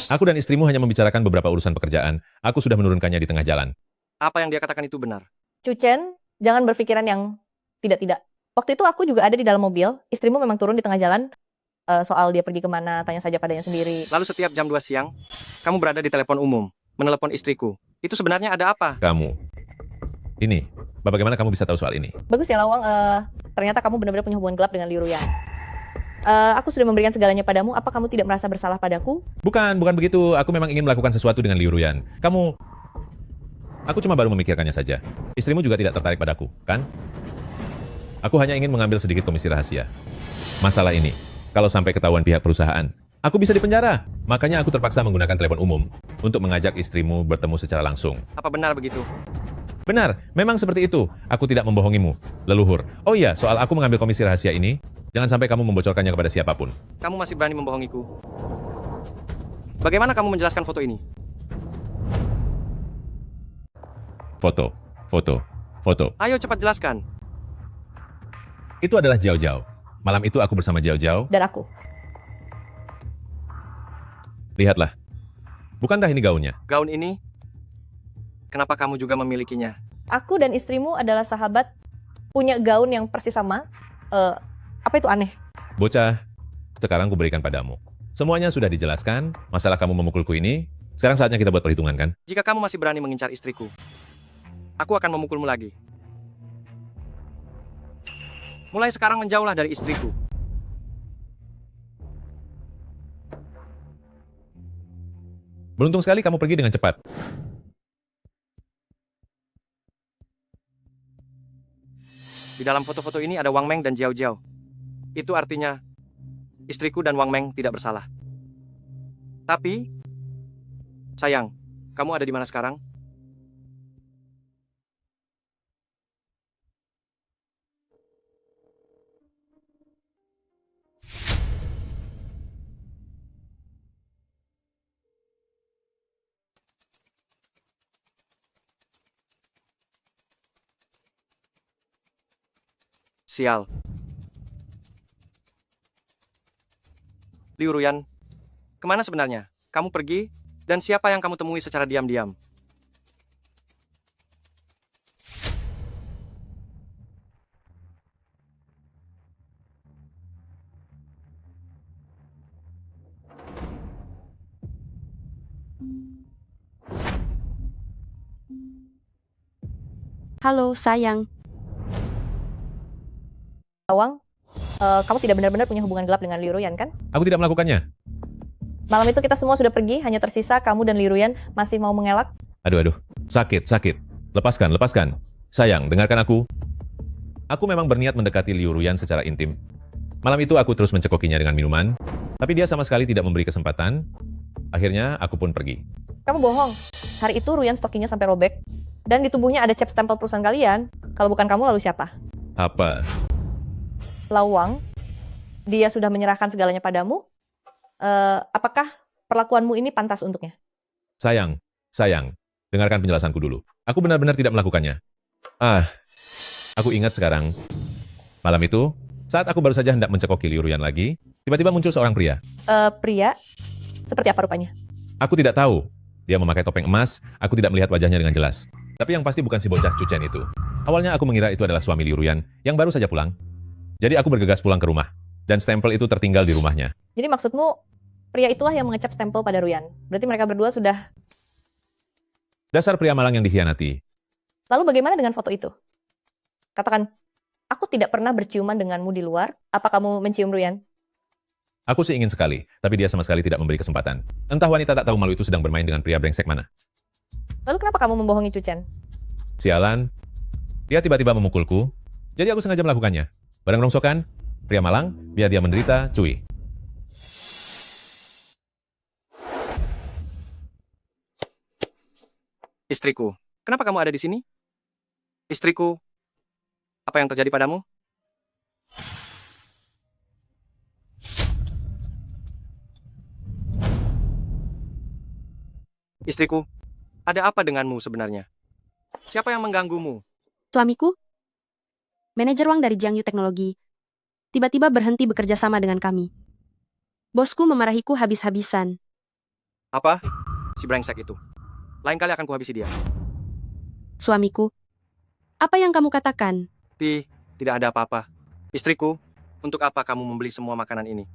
Speaker 9: Aku dan istrimu hanya membicarakan beberapa urusan pekerjaan. Aku sudah menurunkannya di tengah jalan.
Speaker 1: Apa yang dia katakan itu benar?
Speaker 7: Chen, jangan berpikiran yang tidak-tidak. Waktu itu aku juga ada di dalam mobil, istrimu memang turun di tengah jalan. Soal dia pergi kemana, tanya saja padanya sendiri.
Speaker 1: Lalu setiap jam 2 siang, kamu berada di telepon umum, menelepon istriku. Itu sebenarnya ada apa?
Speaker 9: Kamu. Ini, bagaimana kamu bisa tahu soal ini?
Speaker 7: Bagus ya Lawang, ternyata kamu benar-benar punya hubungan gelap dengan Liu Ruyan. Aku sudah memberikan segalanya padamu, apa kamu tidak merasa bersalah padaku?
Speaker 9: Bukan begitu. Aku memang ingin melakukan sesuatu dengan Liu Ruyan. Aku cuma baru memikirkannya saja. Istrimu juga tidak tertarik padaku, kan? Aku hanya ingin mengambil sedikit komisi rahasia. Masalah ini, kalau sampai ketahuan pihak perusahaan, aku bisa dipenjara. Makanya aku terpaksa menggunakan telepon umum untuk mengajak istrimu bertemu secara langsung.
Speaker 1: Apa benar begitu?
Speaker 9: Benar, memang seperti itu. Aku tidak membohongimu, leluhur. Oh iya, soal aku mengambil komisi rahasia ini, jangan sampai kamu membocorkannya kepada siapapun.
Speaker 1: Kamu masih berani membohongiku. Bagaimana kamu menjelaskan foto ini?
Speaker 9: Foto.
Speaker 1: Ayo cepat jelaskan.
Speaker 9: Itu adalah Jiao Jiao. Malam itu aku bersama Jiao Jiao.
Speaker 7: Dan aku.
Speaker 9: Lihatlah. Bukankah ini gaunnya?
Speaker 1: Gaun ini? Kenapa kamu juga memilikinya?
Speaker 7: Aku dan istrimu adalah sahabat, punya gaun yang persis sama. Apa itu aneh?
Speaker 9: Bocah, sekarang kuberikan padamu. Semuanya sudah dijelaskan, masalah kamu memukulku ini, sekarang saatnya kita buat perhitungan kan?
Speaker 1: Jika kamu masih berani mengincar istriku, aku akan memukulmu lagi. Mulai sekarang menjauhlah dari istriku.
Speaker 9: Beruntung sekali kamu pergi dengan cepat.
Speaker 1: Di dalam foto-foto ini ada Wang Meng dan Jiao Jiao. Itu artinya istriku dan Wang Meng tidak bersalah. Tapi, sayang, kamu ada di mana sekarang? Sial. Liu Ruyan, kemana sebenarnya? Kamu pergi, dan siapa yang kamu temui secara diam-diam?
Speaker 3: Halo, sayang.
Speaker 7: Wang, kamu tidak benar-benar punya hubungan gelap dengan Liu Ruyan kan?
Speaker 9: Aku tidak melakukannya.
Speaker 7: Malam itu kita semua sudah pergi, hanya tersisa kamu dan Liu Ruyan masih mau mengelak.
Speaker 9: Aduh. Sakit. Lepaskan. Sayang, dengarkan aku. Aku memang berniat mendekati Liu Ruyan secara intim. Malam itu aku terus mencekokinya dengan minuman, tapi dia sama sekali tidak memberi kesempatan. Akhirnya aku pun pergi.
Speaker 7: Kamu bohong. Hari itu Ruyan stockingnya sampai robek. Dan di tubuhnya ada cap stempel perusahaan kalian. Kalau bukan kamu, lalu siapa?
Speaker 9: Apa?
Speaker 7: Lawang, dia sudah menyerahkan segalanya padamu. Apakah perlakuanmu ini pantas untuknya?
Speaker 9: Sayang. Dengarkan penjelasanku dulu. Aku benar-benar tidak melakukannya. Aku ingat sekarang. Malam itu, saat aku baru saja hendak mencekoki Liu Ruyan lagi, tiba-tiba muncul seorang pria.
Speaker 7: Pria? Seperti apa rupanya?
Speaker 9: Aku tidak tahu. Dia memakai topeng emas, aku tidak melihat wajahnya dengan jelas. Tapi yang pasti bukan si bocah Cucen itu. Awalnya aku mengira itu adalah suami Liu Ruyan yang baru saja pulang. Jadi aku bergegas pulang ke rumah. Dan stempel itu tertinggal di rumahnya.
Speaker 7: Jadi maksudmu, pria itulah yang mengecap stempel pada Ruyan. Berarti mereka berdua sudah...
Speaker 9: Dasar pria malang yang dikhianati.
Speaker 7: Lalu bagaimana dengan foto itu? Katakan, aku tidak pernah berciuman denganmu di luar. Apa kamu mencium Ruyan?
Speaker 9: Aku sih ingin sekali, tapi dia sama sekali tidak memberi kesempatan. Entah wanita tak tahu malu itu sedang bermain dengan pria brengsek mana.
Speaker 7: Lalu kenapa kamu membohongi Cucen?
Speaker 9: Sialan, dia tiba-tiba memukulku, jadi aku sengaja melakukannya. Barang rongsokan, pria malang, biar dia menderita, cuy.
Speaker 1: Istriku, kenapa kamu ada di sini? Istriku, apa yang terjadi padamu? Istriku, ada apa denganmu sebenarnya? Siapa yang mengganggumu?
Speaker 3: Suamiku, manajer Wang dari Jiangyu Teknologi, tiba-tiba berhenti bekerja sama dengan kami. Bosku memarahiku habis-habisan.
Speaker 1: Apa? Si brengsek itu. Lain kali akan kuhabisi dia.
Speaker 3: Suamiku, apa yang kamu katakan?
Speaker 1: Tidak ada apa-apa. Istriku, untuk apa kamu membeli semua makanan ini?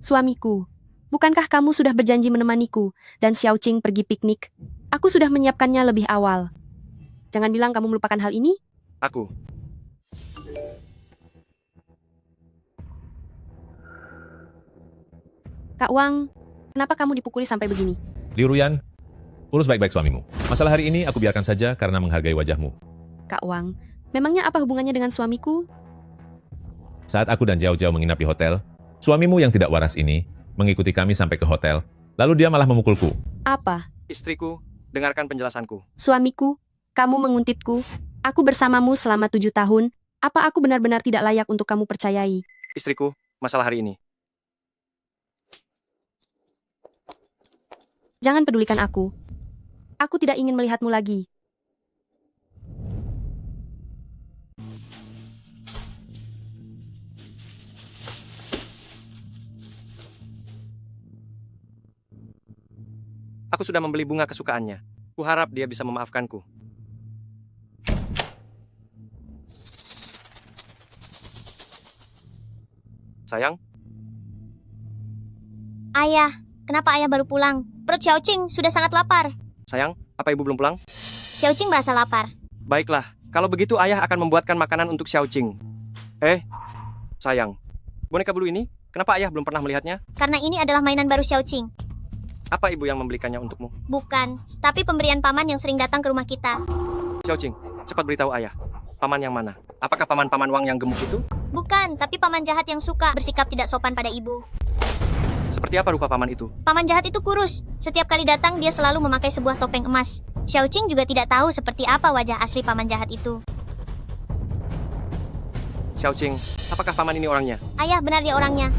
Speaker 3: Suamiku, bukankah kamu sudah berjanji menemaniku dan Xiao Qing pergi piknik? Aku sudah menyiapkannya lebih awal. Jangan bilang kamu melupakan hal ini.
Speaker 1: Aku.
Speaker 3: Kak Wang, kenapa kamu dipukuli sampai begini?
Speaker 9: Liu Ruyan, urus baik-baik suamimu. Masalah hari ini aku biarkan saja karena menghargai wajahmu.
Speaker 3: Kak Wang, memangnya apa hubungannya dengan suamiku?
Speaker 9: Saat aku dan Jiao Jiao menginap di hotel, suamimu yang tidak waras ini mengikuti kami sampai ke hotel, lalu dia malah memukulku.
Speaker 3: Apa?
Speaker 1: Istriku, dengarkan penjelasanku.
Speaker 3: Suamiku, kamu menguntitku. Aku bersamamu selama 7 tahun. Apa aku benar-benar tidak layak untuk kamu percayai?
Speaker 1: Istriku, masalah hari ini.
Speaker 3: Jangan pedulikan aku. Aku tidak ingin melihatmu lagi.
Speaker 1: Aku sudah membeli bunga kesukaannya. Kuharap dia bisa memaafkanku. Sayang,
Speaker 2: Ayah, kenapa ayah baru pulang? Perut Xiao Qing sudah sangat lapar.
Speaker 1: sayang, apa ibu belum pulang?
Speaker 2: Xiao Qing merasa lapar.
Speaker 1: Baiklah, Kalau begitu ayah akan membuatkan makanan untuk Xiaoqing. Sayang. Boneka bulu ini, kenapa ayah belum pernah melihatnya?
Speaker 2: Karena ini adalah mainan baru Xiaoqing.
Speaker 1: Apa ibu yang membelikannya untukmu?
Speaker 2: Bukan, tapi pemberian paman yang sering datang ke rumah kita.
Speaker 1: Xiaoqing, cepat beritahu ayah. Paman yang mana? Apakah paman-paman Wang yang gemuk itu?
Speaker 2: Bukan, tapi paman jahat yang suka bersikap tidak sopan pada ibu.
Speaker 1: Seperti apa rupa paman itu?
Speaker 2: Paman jahat itu kurus. Setiap kali datang dia selalu memakai sebuah topeng emas. Xiaoqing juga tidak tahu seperti apa wajah asli paman jahat itu.
Speaker 1: Xiaoqing, apakah paman ini orangnya?
Speaker 2: Ayah, benar dia orangnya.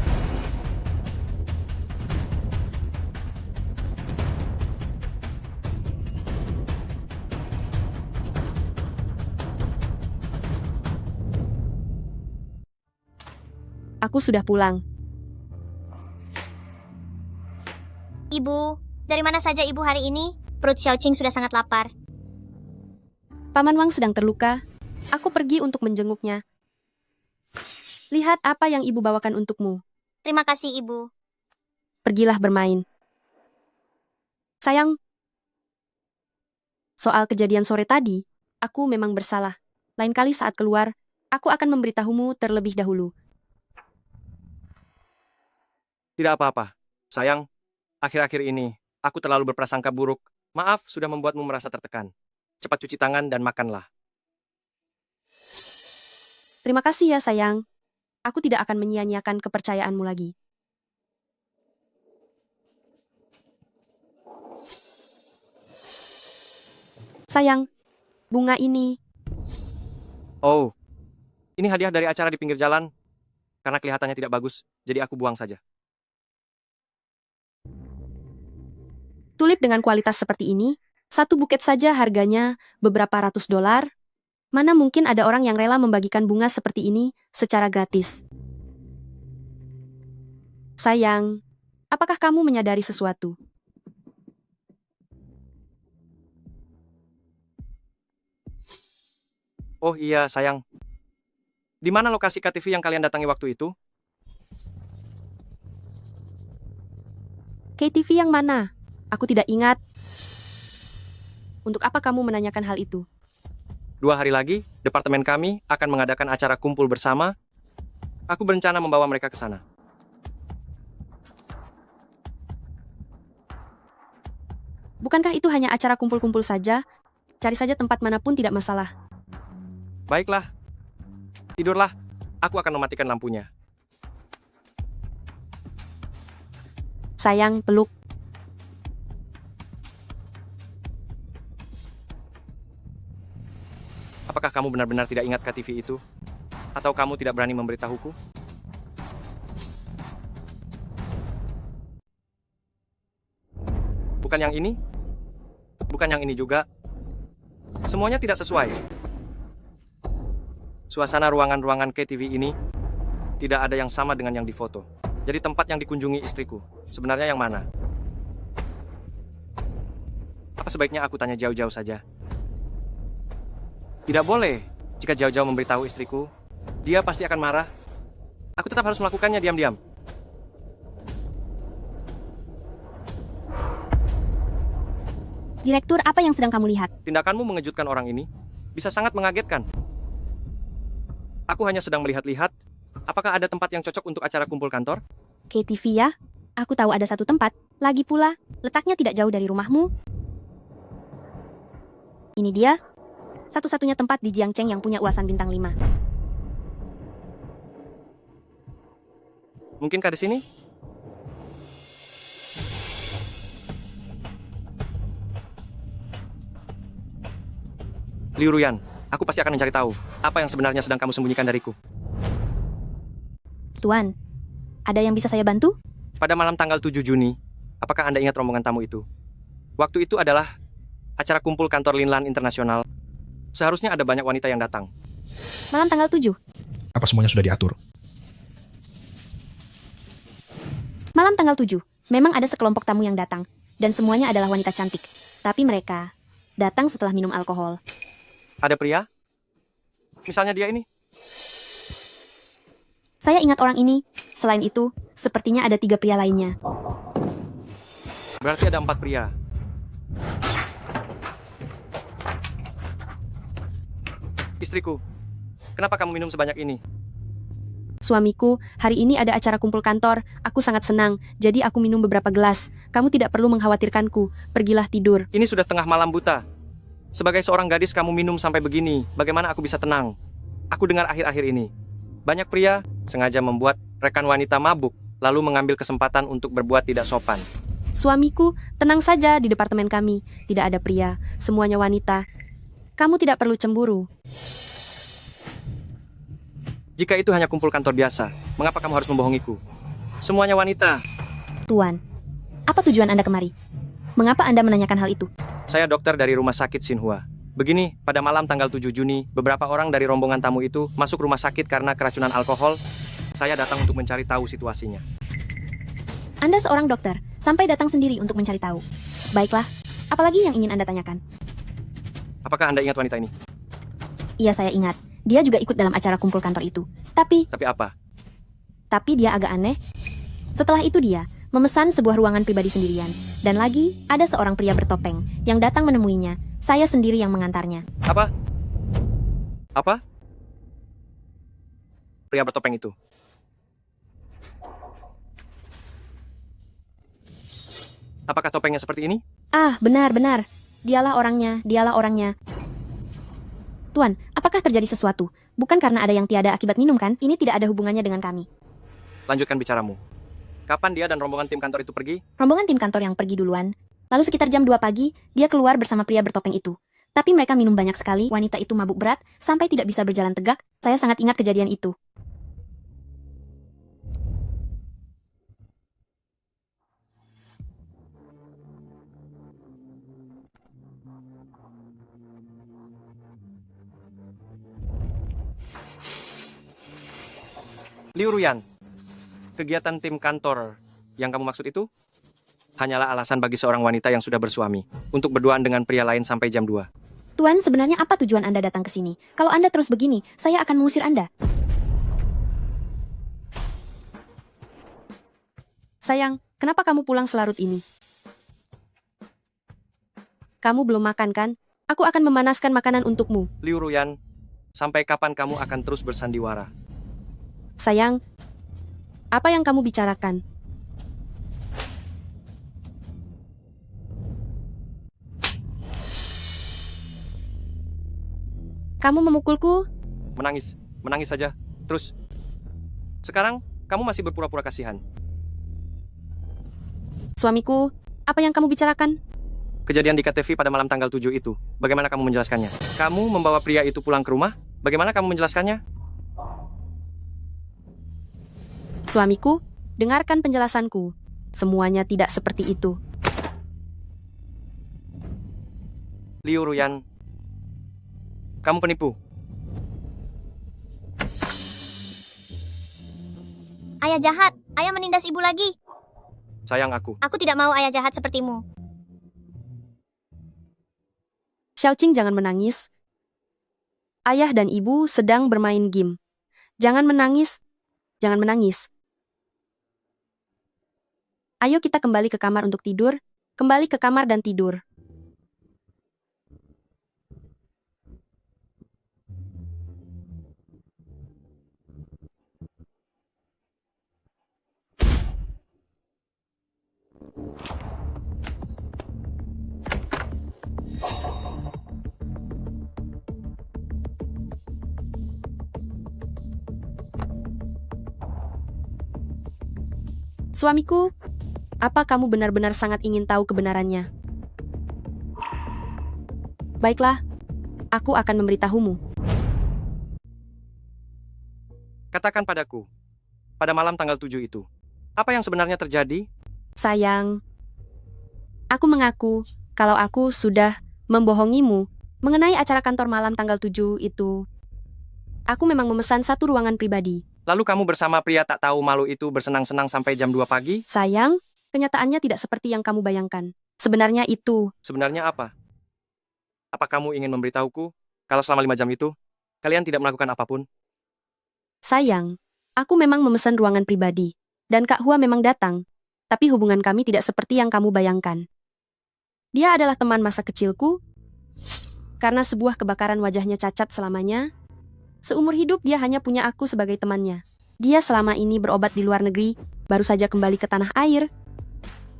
Speaker 3: Aku sudah pulang.
Speaker 2: Ibu, dari mana saja ibu hari ini? Perut Xiaoqing sudah sangat lapar.
Speaker 3: Paman Wang sedang terluka. Aku pergi untuk menjenguknya. Lihat apa yang ibu bawakan untukmu.
Speaker 2: Terima kasih, ibu.
Speaker 3: Pergilah bermain. Sayang, soal kejadian sore tadi, aku memang bersalah. Lain kali saat keluar, aku akan memberitahumu terlebih dahulu.
Speaker 1: Tidak apa-apa. Sayang, akhir-akhir ini, aku terlalu berprasangka buruk. Maaf sudah membuatmu merasa tertekan. Cepat cuci tangan dan makanlah.
Speaker 3: Terima kasih ya sayang. Aku tidak akan menyia-nyiakan kepercayaanmu lagi. Sayang, bunga ini.
Speaker 1: Oh, ini hadiah dari acara di pinggir jalan. Karena kelihatannya tidak bagus, jadi aku buang saja.
Speaker 3: Tulip dengan kualitas seperti ini, satu buket saja harganya beberapa ratus dolar. Mana mungkin ada orang yang rela membagikan bunga seperti ini secara gratis? Sayang, apakah kamu menyadari sesuatu?
Speaker 1: Oh iya, sayang. Di mana lokasi KTV yang kalian datangi waktu itu?
Speaker 3: KTV yang mana? Aku tidak ingat. Untuk apa kamu menanyakan hal itu?
Speaker 1: 2 hari lagi, departemen kami akan mengadakan acara kumpul bersama. Aku berencana membawa mereka ke sana.
Speaker 3: Bukankah itu hanya acara kumpul-kumpul saja? Cari saja tempat manapun tidak masalah.
Speaker 1: Baiklah. Tidurlah. Aku akan mematikan lampunya.
Speaker 3: Sayang, peluk.
Speaker 1: Apakah kamu benar-benar tidak ingat KTV itu? Atau kamu tidak berani memberitahuku? Bukan yang ini? Bukan yang ini juga? Semuanya tidak sesuai. Suasana ruangan-ruangan KTV ini tidak ada yang sama dengan yang difoto. Jadi tempat yang dikunjungi istriku, sebenarnya yang mana? Apa sebaiknya aku tanya jauh-jauh saja? Tidak boleh. Jika jauh-jauh memberitahu istriku, dia pasti akan marah. Aku tetap harus melakukannya diam-diam.
Speaker 3: Direktur, apa yang sedang kamu lihat?
Speaker 1: Tindakanmu mengejutkan orang ini. Bisa sangat mengagetkan. Aku hanya sedang melihat-lihat. Apakah ada tempat yang cocok untuk acara kumpul kantor?
Speaker 3: KTV ya? Aku tahu ada satu tempat. Lagi pula, letaknya tidak jauh dari rumahmu. Ini dia. Satu-satunya tempat di Jiangcheng yang punya ulasan bintang 5.
Speaker 1: Mungkinkah di sini? Liu Ruyan, aku pasti akan mencari tahu apa yang sebenarnya sedang kamu sembunyikan dariku.
Speaker 3: Tuan, ada yang bisa saya bantu?
Speaker 1: Pada malam tanggal 7 Juni, apakah Anda ingat rombongan tamu itu? Waktu itu adalah acara kumpul kantor Linlan Internasional. Seharusnya ada banyak wanita yang datang.
Speaker 3: Malam tanggal 7.
Speaker 6: Apa semuanya sudah diatur?
Speaker 3: Malam tanggal 7. Memang ada sekelompok tamu yang datang. Dan semuanya adalah wanita cantik. Tapi mereka datang setelah minum alkohol.
Speaker 1: Ada pria? Misalnya dia ini.
Speaker 3: Saya ingat orang ini. Selain itu, sepertinya ada 3 pria lainnya.
Speaker 1: Berarti ada 4 pria. Istriku, kenapa kamu minum sebanyak ini?
Speaker 3: Suamiku, hari ini ada acara kumpul kantor. Aku sangat senang, jadi aku minum beberapa gelas. Kamu tidak perlu mengkhawatirkanku. Pergilah tidur.
Speaker 1: Ini sudah tengah malam buta. Sebagai seorang gadis kamu minum sampai begini, bagaimana aku bisa tenang? Aku dengar akhir-akhir ini. Banyak pria sengaja membuat rekan wanita mabuk, lalu mengambil kesempatan untuk berbuat tidak sopan.
Speaker 3: Suamiku, tenang saja di departemen kami. Tidak ada pria, semuanya wanita. Kamu tidak perlu cemburu.
Speaker 1: Jika itu hanya kumpul kantor biasa, mengapa kamu harus membohongiku? Semuanya wanita.
Speaker 12: Tuan, apa tujuan Anda kemari? Mengapa Anda menanyakan hal itu?
Speaker 1: Saya dokter dari rumah sakit Xinhua. Begini, pada malam tanggal 7 Juni, beberapa orang dari rombongan tamu itu masuk rumah sakit karena keracunan alkohol. Saya datang untuk mencari tahu situasinya.
Speaker 12: Anda seorang dokter, sampai datang sendiri untuk mencari tahu. Baiklah, apalagi yang ingin Anda tanyakan?
Speaker 1: Apakah Anda ingat wanita ini?
Speaker 12: Iya, saya ingat. Dia juga ikut dalam acara kumpul kantor itu. Tapi
Speaker 1: apa?
Speaker 12: Tapi dia agak aneh. Setelah itu dia memesan sebuah ruangan pribadi sendirian. Dan lagi, ada seorang pria bertopeng yang datang menemuinya. Saya sendiri yang mengantarnya.
Speaker 1: Apa? Pria bertopeng itu. Apakah topengnya seperti ini?
Speaker 12: Ah, benar-benar. Dialah orangnya. Tuan, apakah terjadi sesuatu? Bukan karena ada yang tiada akibat minum kan? Ini tidak ada hubungannya dengan kami.
Speaker 1: Lanjutkan bicaramu. Kapan dia dan rombongan tim kantor itu pergi?
Speaker 12: Rombongan tim kantor yang pergi duluan. Lalu sekitar jam 2 pagi, dia keluar bersama pria bertopeng itu. Tapi mereka minum banyak sekali, wanita itu mabuk berat, sampai tidak bisa berjalan tegak. Saya sangat ingat kejadian itu.
Speaker 1: Liu Ruyan, kegiatan tim kantor yang kamu maksud itu hanyalah alasan bagi seorang wanita yang sudah bersuami untuk berduaan dengan pria lain sampai jam 2.
Speaker 12: Tuan, sebenarnya apa tujuan Anda datang ke sini? Kalau Anda terus begini, saya akan mengusir Anda.
Speaker 3: Sayang, kenapa kamu pulang selarut ini? Kamu belum makan kan? Aku akan memanaskan makanan untukmu.
Speaker 1: Liu Ruyan, sampai kapan kamu akan terus bersandiwara?
Speaker 3: Sayang, apa yang kamu bicarakan? Kamu memukulku?
Speaker 1: Menangis saja. Terus, sekarang kamu masih berpura-pura kasihan.
Speaker 3: Suamiku, apa yang kamu bicarakan?
Speaker 1: Kejadian di KTV pada malam tanggal 7 itu, bagaimana kamu menjelaskannya? Kamu membawa pria itu pulang ke rumah, bagaimana kamu menjelaskannya?
Speaker 3: Suamiku, dengarkan penjelasanku. Semuanya tidak seperti itu.
Speaker 1: Liu Ruyan, kamu penipu.
Speaker 2: Ayah jahat, ayah menindas ibu lagi.
Speaker 1: Sayang aku.
Speaker 2: Aku tidak mau ayah jahat sepertimu.
Speaker 3: Xiaoqing, jangan menangis. Ayah dan ibu sedang bermain game. Jangan menangis. Jangan menangis. Ayo kita kembali ke kamar untuk tidur. Kembali ke kamar dan tidur. Suamiku, apa kamu benar-benar sangat ingin tahu kebenarannya? Baiklah, aku akan memberitahumu.
Speaker 1: Katakan padaku, pada malam tanggal 7 itu, apa yang sebenarnya terjadi?
Speaker 3: Sayang, aku mengaku kalau aku sudah membohongimu mengenai acara kantor malam tanggal 7 itu. Aku memang memesan satu ruangan pribadi.
Speaker 1: Lalu kamu bersama pria tak tahu malu itu bersenang-senang sampai jam 2 pagi?
Speaker 3: Sayang, kenyataannya tidak seperti yang kamu bayangkan. Sebenarnya itu.
Speaker 1: Sebenarnya apa? Apa kamu ingin memberitahuku kalau selama 5 jam itu, kalian tidak melakukan apapun?
Speaker 3: Sayang, aku memang memesan ruangan pribadi. Dan Kak Hua memang datang. Tapi hubungan kami tidak seperti yang kamu bayangkan. Dia adalah teman masa kecilku. Karena sebuah kebakaran wajahnya cacat selamanya. Seumur hidup dia hanya punya aku sebagai temannya. Dia selama ini berobat di luar negeri, baru saja kembali ke tanah air.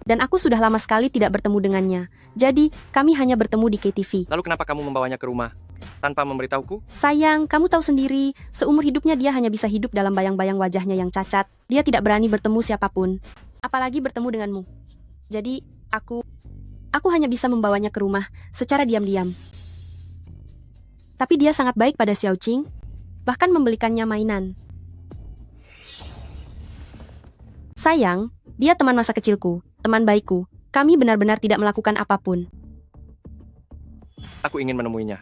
Speaker 3: Dan aku sudah lama sekali tidak bertemu dengannya. Jadi, kami hanya bertemu di KTV.
Speaker 1: Lalu kenapa kamu membawanya ke rumah tanpa memberitahuku?
Speaker 3: Sayang, kamu tahu sendiri, seumur hidupnya dia hanya bisa hidup dalam bayang-bayang wajahnya yang cacat. Dia tidak berani bertemu siapapun, apalagi bertemu denganmu. Jadi, aku hanya bisa membawanya ke rumah secara diam-diam. Tapi dia sangat baik pada Xiaoqing, bahkan membelikannya mainan. Sayang, dia teman masa kecilku, teman baikku. Kami benar-benar tidak melakukan apapun.
Speaker 1: Aku ingin menemuinya.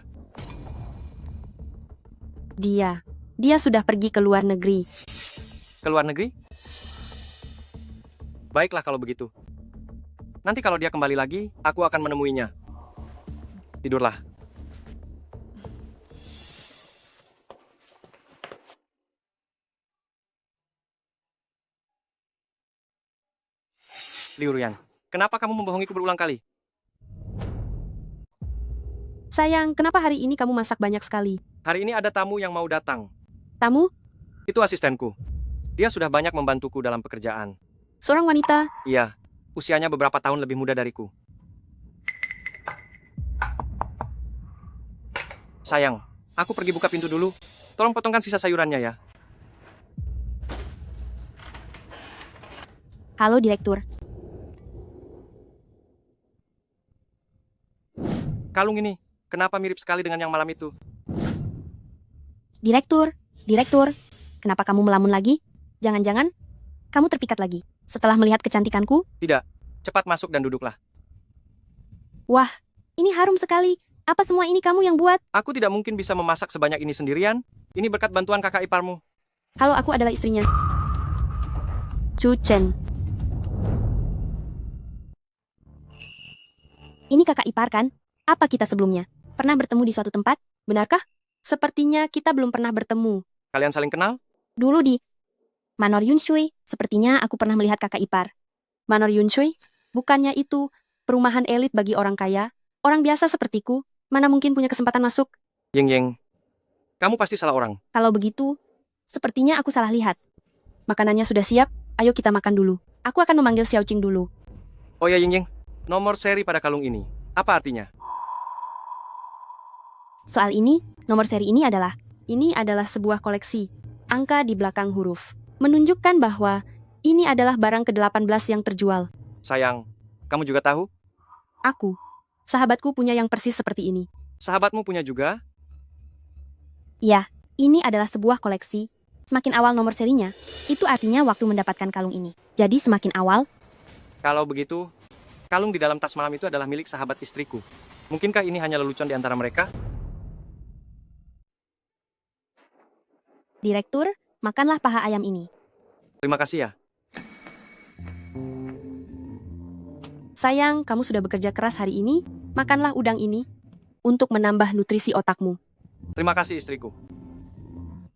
Speaker 3: Dia sudah pergi ke luar negeri.
Speaker 1: Ke luar negeri? Baiklah kalau begitu. Nanti kalau dia kembali lagi, aku akan menemuinya. Tidurlah. Liu Ruyan, kenapa kamu membohongiku berulang kali?
Speaker 3: Sayang, kenapa hari ini kamu masak banyak sekali?
Speaker 1: Hari ini ada tamu yang mau datang.
Speaker 3: Tamu?
Speaker 1: Itu asistenku. Dia sudah banyak membantuku dalam pekerjaan.
Speaker 3: Seorang wanita?
Speaker 1: Iya, usianya beberapa tahun lebih muda dariku. Sayang, aku pergi buka pintu dulu. Tolong potongkan sisa sayurannya ya.
Speaker 12: Halo, Direktur.
Speaker 1: Kalung ini, kenapa mirip sekali dengan yang malam itu?
Speaker 12: Direktur, kenapa kamu melamun lagi? Jangan-jangan kamu terpikat lagi setelah melihat kecantikanku?
Speaker 1: Tidak, cepat masuk dan duduklah.
Speaker 12: Wah, ini harum sekali. Apa semua ini kamu yang buat?
Speaker 1: Aku tidak mungkin bisa memasak sebanyak ini sendirian. Ini berkat bantuan kakak iparmu.
Speaker 3: Halo, aku adalah istrinya. Chu Chen.
Speaker 12: Ini kakak ipar kan? Apa kita sebelumnya pernah bertemu di suatu tempat?
Speaker 3: Benarkah? Sepertinya kita belum pernah bertemu.
Speaker 1: Kalian saling kenal?
Speaker 12: Dulu di Manor Yunshui. Sepertinya aku pernah melihat kakak ipar.
Speaker 3: Manor Yunshui? Bukannya itu perumahan elit bagi orang kaya? Orang biasa sepertiku, mana mungkin punya kesempatan masuk?
Speaker 1: Ying, kamu pasti salah orang.
Speaker 12: Kalau begitu, sepertinya aku salah lihat.
Speaker 3: Makanannya sudah siap, ayo kita makan dulu. Aku akan memanggil Xiaoqing dulu.
Speaker 1: Oh ya Ying, nomor seri pada kalung ini, apa artinya?
Speaker 12: Soal ini, nomor seri ini adalah
Speaker 3: sebuah koleksi. Angka di belakang huruf menunjukkan bahwa ini adalah barang ke-18 yang terjual.
Speaker 1: Sayang, kamu juga tahu?
Speaker 3: Sahabatku punya yang persis seperti ini.
Speaker 1: Sahabatmu punya juga?
Speaker 12: Ya, ini adalah sebuah koleksi. Semakin awal nomor serinya, itu artinya waktu mendapatkan kalung ini. Jadi semakin awal.
Speaker 1: Kalau begitu, kalung di dalam tas malam itu adalah milik sahabat istriku. Mungkinkah ini hanya lelucon di antara mereka?
Speaker 12: Direktur, makanlah paha ayam ini.
Speaker 1: Terima kasih ya.
Speaker 3: Sayang, kamu sudah bekerja keras hari ini. Makanlah udang ini untuk menambah nutrisi otakmu.
Speaker 1: Terima kasih istriku.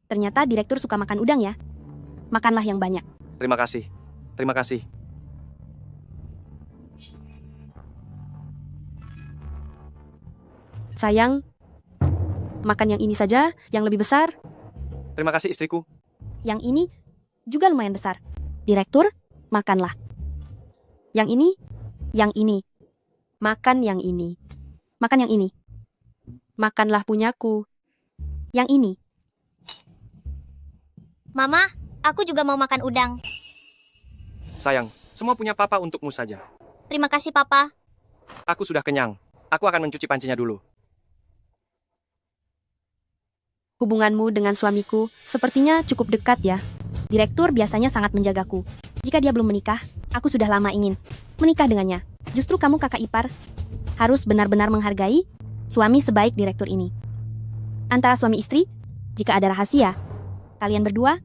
Speaker 12: Ternyata direktur suka makan udang ya. Makanlah yang banyak.
Speaker 1: Terima kasih. Terima kasih.
Speaker 3: Sayang, makan yang ini saja, yang lebih besar.
Speaker 1: Terima kasih istriku.
Speaker 12: Yang ini juga lumayan besar. Direktur, makanlah.
Speaker 3: Yang ini,
Speaker 12: Yang ini.
Speaker 3: makan yang ini.
Speaker 12: Makan yang ini.
Speaker 3: Makanlah punyaku.
Speaker 12: Yang ini.
Speaker 2: Mama, aku juga mau makan udang.
Speaker 1: Sayang, semua punya papa untukmu saja.
Speaker 2: Terima kasih, Papa.
Speaker 1: Aku sudah kenyang. Aku akan mencuci pancinya dulu.
Speaker 3: Hubunganmu dengan suamiku sepertinya cukup dekat ya.
Speaker 12: Direktur biasanya sangat menjagaku. Jika dia belum menikah, aku sudah lama ingin menikah dengannya. Justru kamu kakak ipar harus benar-benar menghargai suami sebaik direktur ini. Antara suami istri, jika ada rahasia, kalian berdua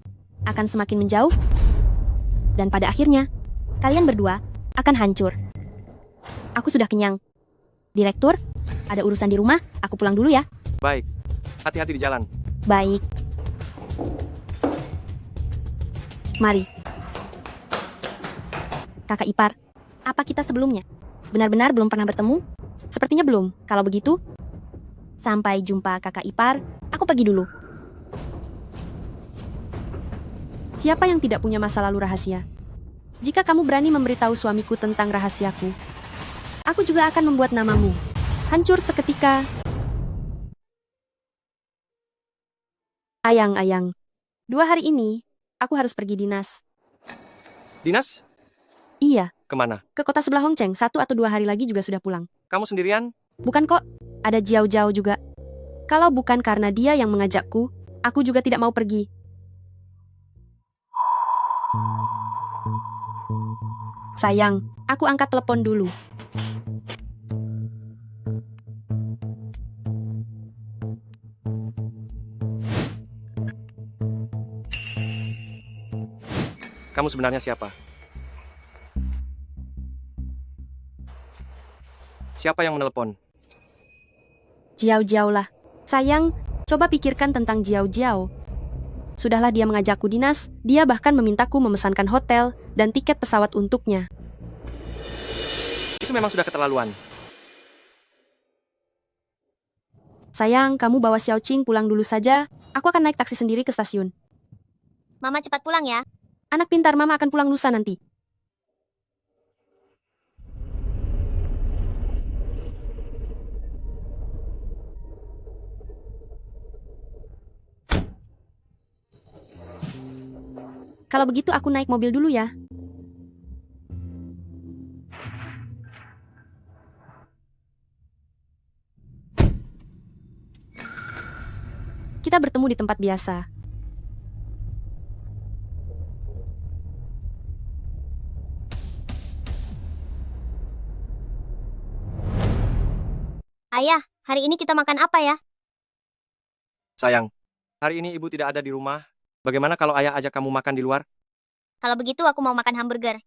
Speaker 12: akan semakin menjauh. Dan pada akhirnya, kalian berdua akan hancur. Aku sudah kenyang. Direktur, ada urusan di rumah, aku pulang dulu ya.
Speaker 1: Baik, hati-hati di jalan.
Speaker 12: Baik. Mari. Kakak ipar, apa kita sebelumnya benar-benar belum pernah bertemu?
Speaker 3: Sepertinya belum.
Speaker 12: Kalau begitu, Sampai jumpa kakak ipar, aku pergi dulu.
Speaker 3: Siapa yang tidak punya masa lalu rahasia? Jika kamu berani memberitahu suamiku tentang rahasiaku, aku juga akan membuat namamu hancur seketika. Ayang, 2 hari ini, aku harus pergi dinas.
Speaker 1: Dinas?
Speaker 3: Iya,
Speaker 1: Kemana?
Speaker 3: ke kota sebelah Hongcheng, 1 atau 2 hari lagi juga sudah pulang.
Speaker 1: Kamu sendirian?
Speaker 3: Bukan kok, ada Jiao Jiao juga. Kalau bukan karena dia yang mengajakku, aku juga tidak mau pergi. Sayang, aku angkat telepon dulu.
Speaker 1: Kamu sebenarnya siapa? Siapa yang menelpon?
Speaker 3: Jiao Jiao lah. Sayang, coba pikirkan tentang Jiao Jiao. Sudahlah dia mengajakku dinas, dia bahkan memintaku memesankan hotel dan tiket pesawat untuknya.
Speaker 1: Itu memang sudah keterlaluan.
Speaker 3: Sayang, kamu bawa Xiaoqing pulang dulu saja. Aku akan naik taksi sendiri ke stasiun.
Speaker 2: Mama cepat pulang ya.
Speaker 3: Anak pintar, Mama akan pulang lusa nanti. Kalau begitu aku naik mobil dulu ya. Kita bertemu di tempat biasa.
Speaker 2: Ayah, hari ini kita makan apa ya?
Speaker 1: Sayang, hari ini ibu tidak ada di rumah. Bagaimana kalau ayah ajak kamu makan di luar?
Speaker 2: Kalau begitu aku mau makan hamburger.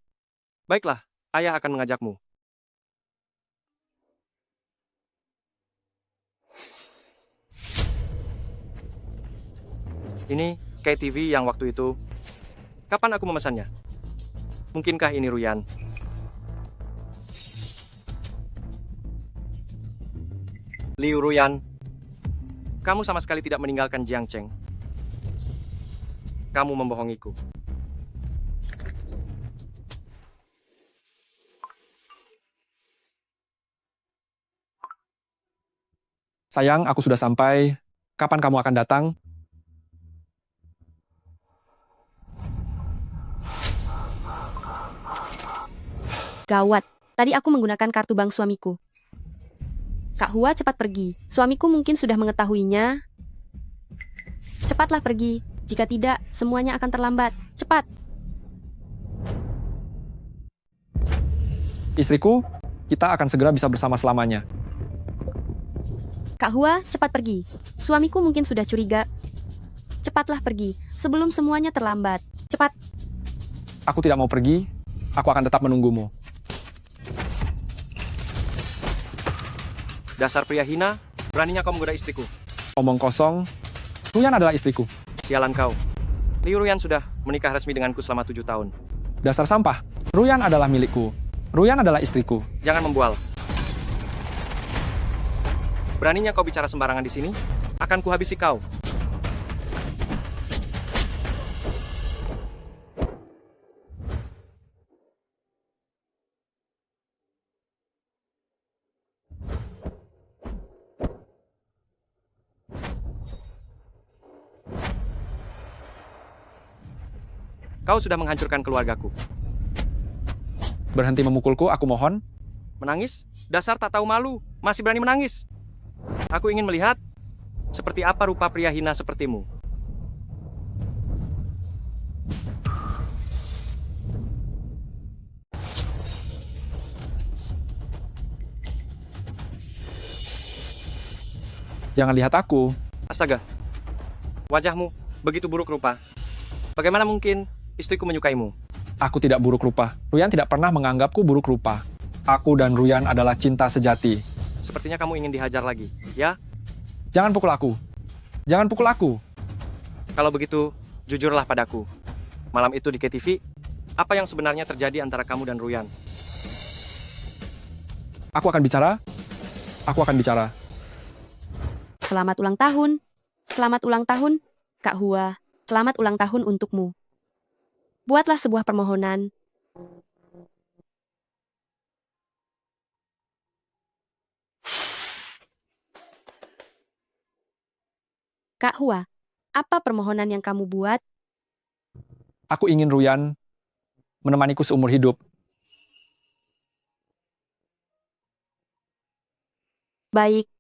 Speaker 1: Baiklah, ayah akan mengajakmu. Ini KTV yang waktu itu. Kapan aku memesannya? Mungkinkah ini Ruyan? Liu Ruyan, kamu sama sekali tidak meninggalkan Jiang Cheng. Kamu membohongiku.
Speaker 13: Sayang, aku sudah sampai. Kapan kamu akan datang?
Speaker 3: Gawat, tadi aku menggunakan kartu bank suamiku. Kak Hua cepat pergi. Suamiku mungkin sudah mengetahuinya. Cepatlah pergi. Jika tidak, semuanya akan terlambat. Cepat.
Speaker 13: Istriku, kita akan segera bisa bersama selamanya.
Speaker 3: Kak Hua, cepat pergi. Suamiku mungkin sudah curiga. Cepatlah pergi, sebelum semuanya terlambat. Cepat.
Speaker 13: Aku tidak mau pergi. Aku akan tetap menunggumu.
Speaker 1: Dasar pria hina, beraninya kau menggoda istriku.
Speaker 13: Omong kosong. Ruyan adalah istriku.
Speaker 1: Sialan kau. Liu Ruyan sudah menikah resmi denganku selama 7 tahun.
Speaker 13: Dasar sampah. Ruyan adalah milikku. Ruyan adalah istriku.
Speaker 1: Jangan membual. Beraninya kau bicara sembarangan di sini? Akan kuhabisi kau. Kau sudah menghancurkan keluargaku.
Speaker 13: Berhenti memukulku, aku mohon.
Speaker 1: Menangis? Dasar tak tahu malu, masih berani menangis. Aku ingin melihat seperti apa rupa pria hina sepertimu.
Speaker 13: Jangan lihat aku.
Speaker 1: Astaga, wajahmu begitu buruk rupa. Bagaimana mungkin istriku menyukaimu?
Speaker 13: Aku tidak buruk rupa. Ruyan tidak pernah menganggapku buruk rupa. Aku dan Ruyan adalah cinta sejati.
Speaker 1: Sepertinya kamu ingin dihajar lagi, ya?
Speaker 13: Jangan pukul aku. Jangan pukul aku.
Speaker 1: Kalau begitu, jujurlah padaku. Malam itu di KTV, apa yang sebenarnya terjadi antara kamu dan Ruyan?
Speaker 13: Aku akan bicara. Aku akan bicara.
Speaker 3: Selamat ulang tahun. Selamat ulang tahun, Kak Hua. Selamat ulang tahun untukmu. Buatlah sebuah permohonan. Kak Hua, apa permohonan yang kamu buat?
Speaker 13: Aku ingin Ruyan menemaniku seumur hidup.
Speaker 3: Baik,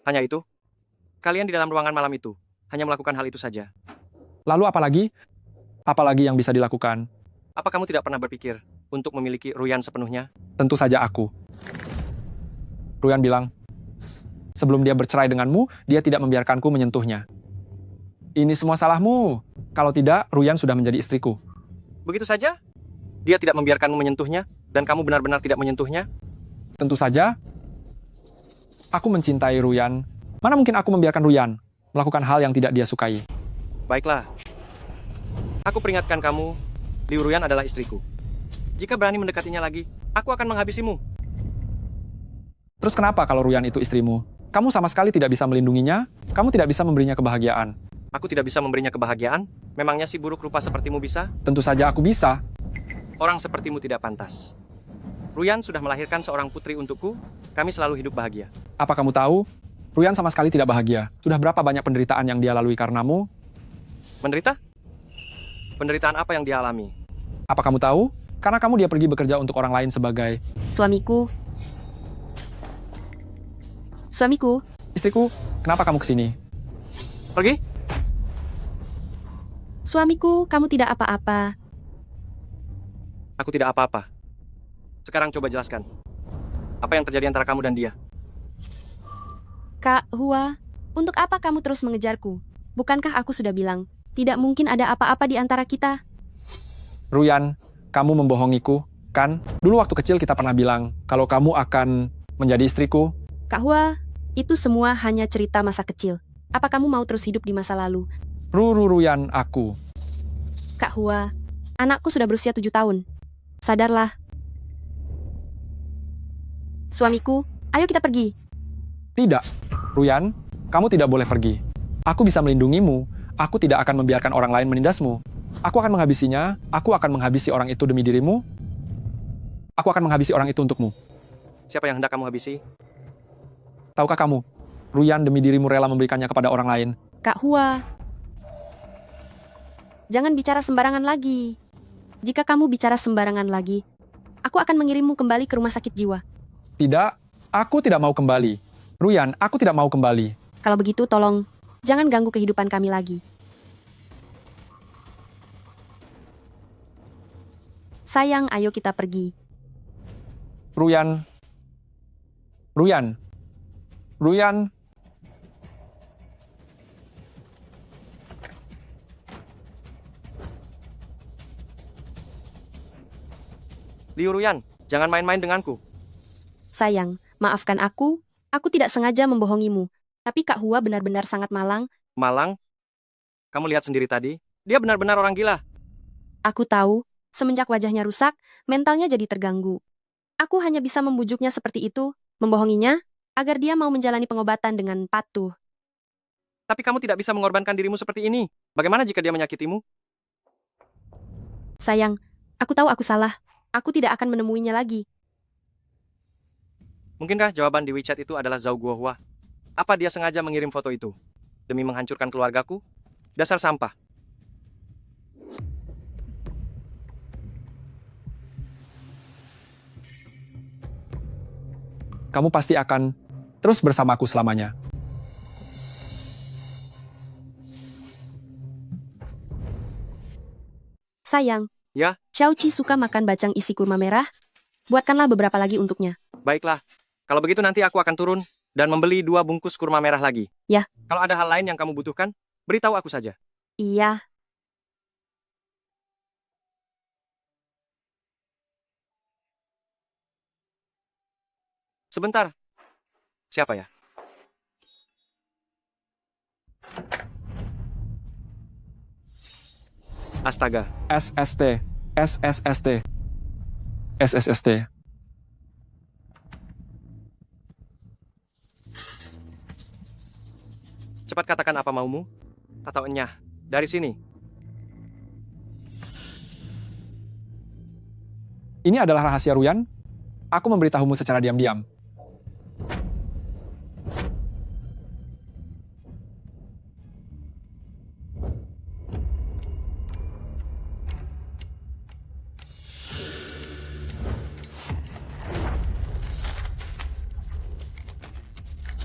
Speaker 1: Hanya itu? Kalian di dalam ruangan malam itu hanya melakukan hal itu saja.
Speaker 13: Lalu apa lagi? Apa lagi yang bisa dilakukan?
Speaker 1: Apa kamu tidak pernah berpikir untuk memiliki Ruyan sepenuhnya?
Speaker 13: Tentu saja aku. Ruyan bilang, sebelum dia bercerai denganmu, dia tidak membiarkanku menyentuhnya. Ini semua salahmu. Kalau tidak, Ruyan sudah menjadi istriku.
Speaker 1: Begitu saja? Dia tidak membiarkanmu menyentuhnya, dan kamu benar-benar tidak menyentuhnya?
Speaker 13: Tentu saja, aku mencintai Ruyan. Mana mungkin aku membiarkan Ruyan melakukan hal yang tidak dia sukai?
Speaker 1: Baiklah. Aku peringatkan kamu, Liu Ruyan adalah istriku. Jika berani mendekatinya lagi, aku akan menghabisimu.
Speaker 13: Terus kenapa kalau Ruyan itu istrimu? Kamu sama sekali tidak bisa melindunginya, kamu tidak bisa memberinya kebahagiaan.
Speaker 1: Aku tidak bisa memberinya kebahagiaan? Memangnya si buruk rupa sepertimu bisa?
Speaker 13: Tentu saja aku bisa.
Speaker 1: Orang sepertimu tidak pantas. Ruyan sudah melahirkan seorang putri untukku, kami selalu hidup bahagia.
Speaker 13: Apa kamu tahu? Ruyan sama sekali tidak bahagia. Sudah berapa banyak penderitaan yang dia lalui karenamu?
Speaker 1: Menderita? Penderitaan apa yang dia alami?
Speaker 13: Apa kamu tahu? Karena kamu dia pergi bekerja untuk orang lain sebagai
Speaker 3: suamiku. Suamiku,
Speaker 13: istriku. Kenapa kamu kesini?
Speaker 1: Pergi?
Speaker 3: Suamiku, kamu tidak apa-apa.
Speaker 1: Aku tidak apa-apa. Sekarang coba jelaskan. Apa yang terjadi antara kamu dan dia?
Speaker 3: Kak Hua, untuk apa kamu terus mengejarku? Bukankah aku sudah bilang, tidak mungkin ada apa-apa di antara kita?
Speaker 13: Ruyan, kamu membohongiku, kan? Dulu waktu kecil kita pernah bilang, kalau kamu akan menjadi istriku.
Speaker 3: Kak Hua, itu semua hanya cerita masa kecil. Apa kamu mau terus hidup di masa lalu?
Speaker 13: Ruyan, aku.
Speaker 3: Kak Hua, anakku sudah berusia 7 tahun. Sadarlah. Suamiku, ayo kita pergi.
Speaker 13: Tidak, Ruyan, kamu tidak boleh pergi. Aku bisa melindungimu. Aku tidak akan membiarkan orang lain menindasmu. Aku akan menghabisinya. Aku akan menghabisi orang itu demi dirimu. Aku akan menghabisi orang itu untukmu.
Speaker 1: Siapa yang hendak kamu habisi?
Speaker 13: Tahukah kamu, Ruyan demi dirimu rela memberikannya kepada orang lain.
Speaker 3: Kak Hua, jangan bicara sembarangan lagi. Jika kamu bicara sembarangan lagi, aku akan mengirimmu kembali ke rumah sakit jiwa.
Speaker 13: Tidak, aku tidak mau kembali. Ruyan, aku tidak mau kembali.
Speaker 3: Kalau begitu, tolong, jangan ganggu kehidupan kami lagi. Sayang, ayo kita pergi.
Speaker 13: Ruyan.
Speaker 1: Liu Ruyan, jangan main-main denganku.
Speaker 3: Sayang, maafkan aku tidak sengaja membohongimu. Tapi Kak Hua benar-benar sangat malang.
Speaker 1: Malang? Kamu lihat sendiri tadi, dia benar-benar orang gila.
Speaker 3: Aku tahu, semenjak wajahnya rusak, mentalnya jadi terganggu. Aku hanya bisa membujuknya seperti itu, membohonginya, agar dia mau menjalani pengobatan dengan patuh.
Speaker 1: Tapi kamu tidak bisa mengorbankan dirimu seperti ini. Bagaimana jika dia menyakitimu?
Speaker 3: Sayang, aku tahu aku salah. Aku tidak akan menemuinya lagi.
Speaker 1: Mungkinkah jawaban di WeChat itu adalah Zhao Guohua? Apa dia sengaja mengirim foto itu? Demi menghancurkan keluargaku? Dasar sampah.
Speaker 13: Kamu pasti akan terus bersamaku selamanya.
Speaker 3: Sayang,
Speaker 1: ya?
Speaker 3: Xiaoqi suka makan bacang isi kurma merah. Buatkanlah beberapa lagi untuknya.
Speaker 1: Baiklah. Kalau begitu nanti aku akan turun dan membeli 2 bungkus kurma merah lagi.
Speaker 3: Ya.
Speaker 1: Kalau ada hal lain yang kamu butuhkan, beritahu aku saja.
Speaker 3: Iya.
Speaker 1: Sebentar. Siapa ya? Astaga.
Speaker 13: SST.
Speaker 1: Cepat katakan apa maumu, atau enyah, dari sini.
Speaker 13: Ini adalah rahasia Ruyan. Aku memberitahumu secara diam-diam.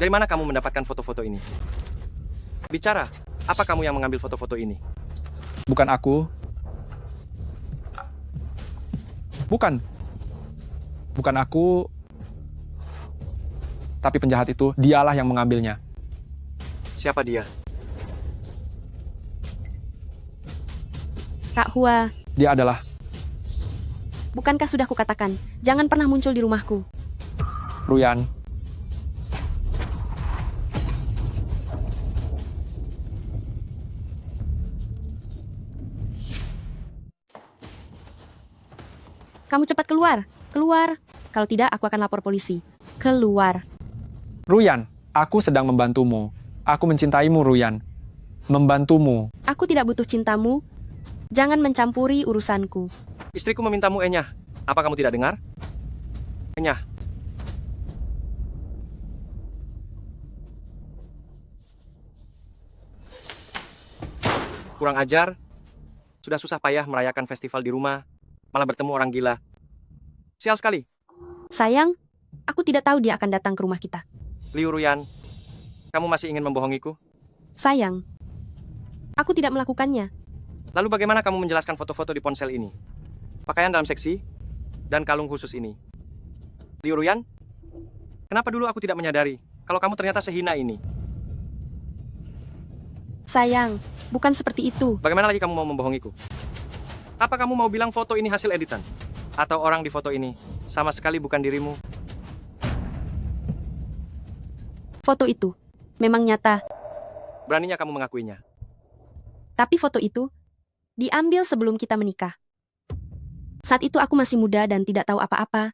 Speaker 1: Dari mana kamu mendapatkan foto-foto ini? Bicara, apa kamu yang mengambil foto-foto ini?
Speaker 13: Bukan aku. Bukan. Bukan aku. Tapi penjahat itu, dialah yang mengambilnya.
Speaker 1: Siapa dia?
Speaker 3: Kak Hua,
Speaker 13: Dia adalah...
Speaker 3: bukankah sudah kukatakan, jangan pernah muncul di rumahku.
Speaker 13: Ruyan.
Speaker 3: Kamu cepat keluar. Keluar. Kalau tidak, aku akan lapor polisi. Keluar.
Speaker 13: Ruyan, aku sedang membantumu. Aku mencintaimu, Ruyan. Membantumu.
Speaker 3: Aku tidak butuh cintamu. Jangan mencampuri urusanku.
Speaker 1: Istriku memintamu, Enyah. Apa kamu tidak dengar? Enyah. Kurang ajar. Sudah susah payah merayakan festival di rumah, malah bertemu orang gila. Sial sekali.
Speaker 3: Sayang, aku tidak tahu dia akan datang ke rumah kita.
Speaker 1: Liu Ruyan, kamu masih ingin membohongiku?
Speaker 3: Sayang, aku tidak melakukannya.
Speaker 1: Lalu bagaimana kamu menjelaskan foto-foto di ponsel ini? Pakaian dalam seksi, dan kalung khusus ini. Liu Ruyan, kenapa dulu aku tidak menyadari kalau kamu ternyata sehina ini?
Speaker 3: Sayang, bukan seperti itu.
Speaker 1: Bagaimana lagi kamu mau membohongiku? Apa kamu mau bilang foto ini hasil editan? Atau orang di foto ini sama sekali bukan dirimu?
Speaker 3: Foto itu memang nyata,
Speaker 1: Beraninya kamu mengakuinya.
Speaker 3: tapi foto itu diambil sebelum kita menikah. Saat itu aku masih muda dan tidak tahu apa-apa.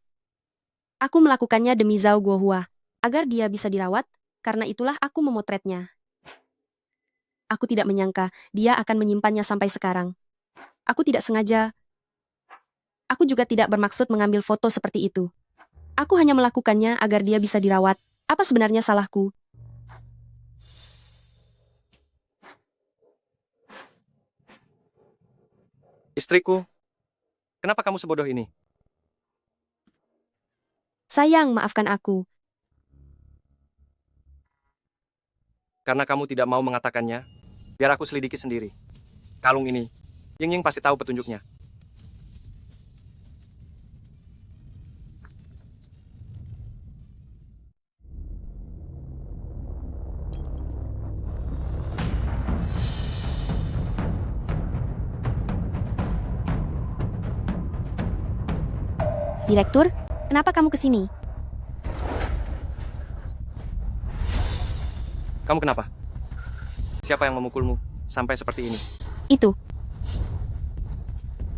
Speaker 3: Aku melakukannya demi Zhao Guohua, agar dia bisa dirawat, karena itulah aku memotretnya. Aku tidak menyangka dia akan menyimpannya sampai sekarang. Aku tidak sengaja. Aku juga tidak bermaksud mengambil foto seperti itu. Aku hanya melakukannya agar dia bisa dirawat. Apa sebenarnya salahku?
Speaker 1: Istriku, kenapa kamu sebodoh ini?
Speaker 3: Sayang, maafkan aku.
Speaker 1: Karena kamu tidak mau mengatakannya, biar aku selidiki sendiri. Kalung ini, Ying pasti tahu petunjuknya.
Speaker 12: Direktur, kenapa kamu kesini?
Speaker 1: Kamu kenapa? Siapa yang memukulmu sampai seperti ini?
Speaker 12: Itu.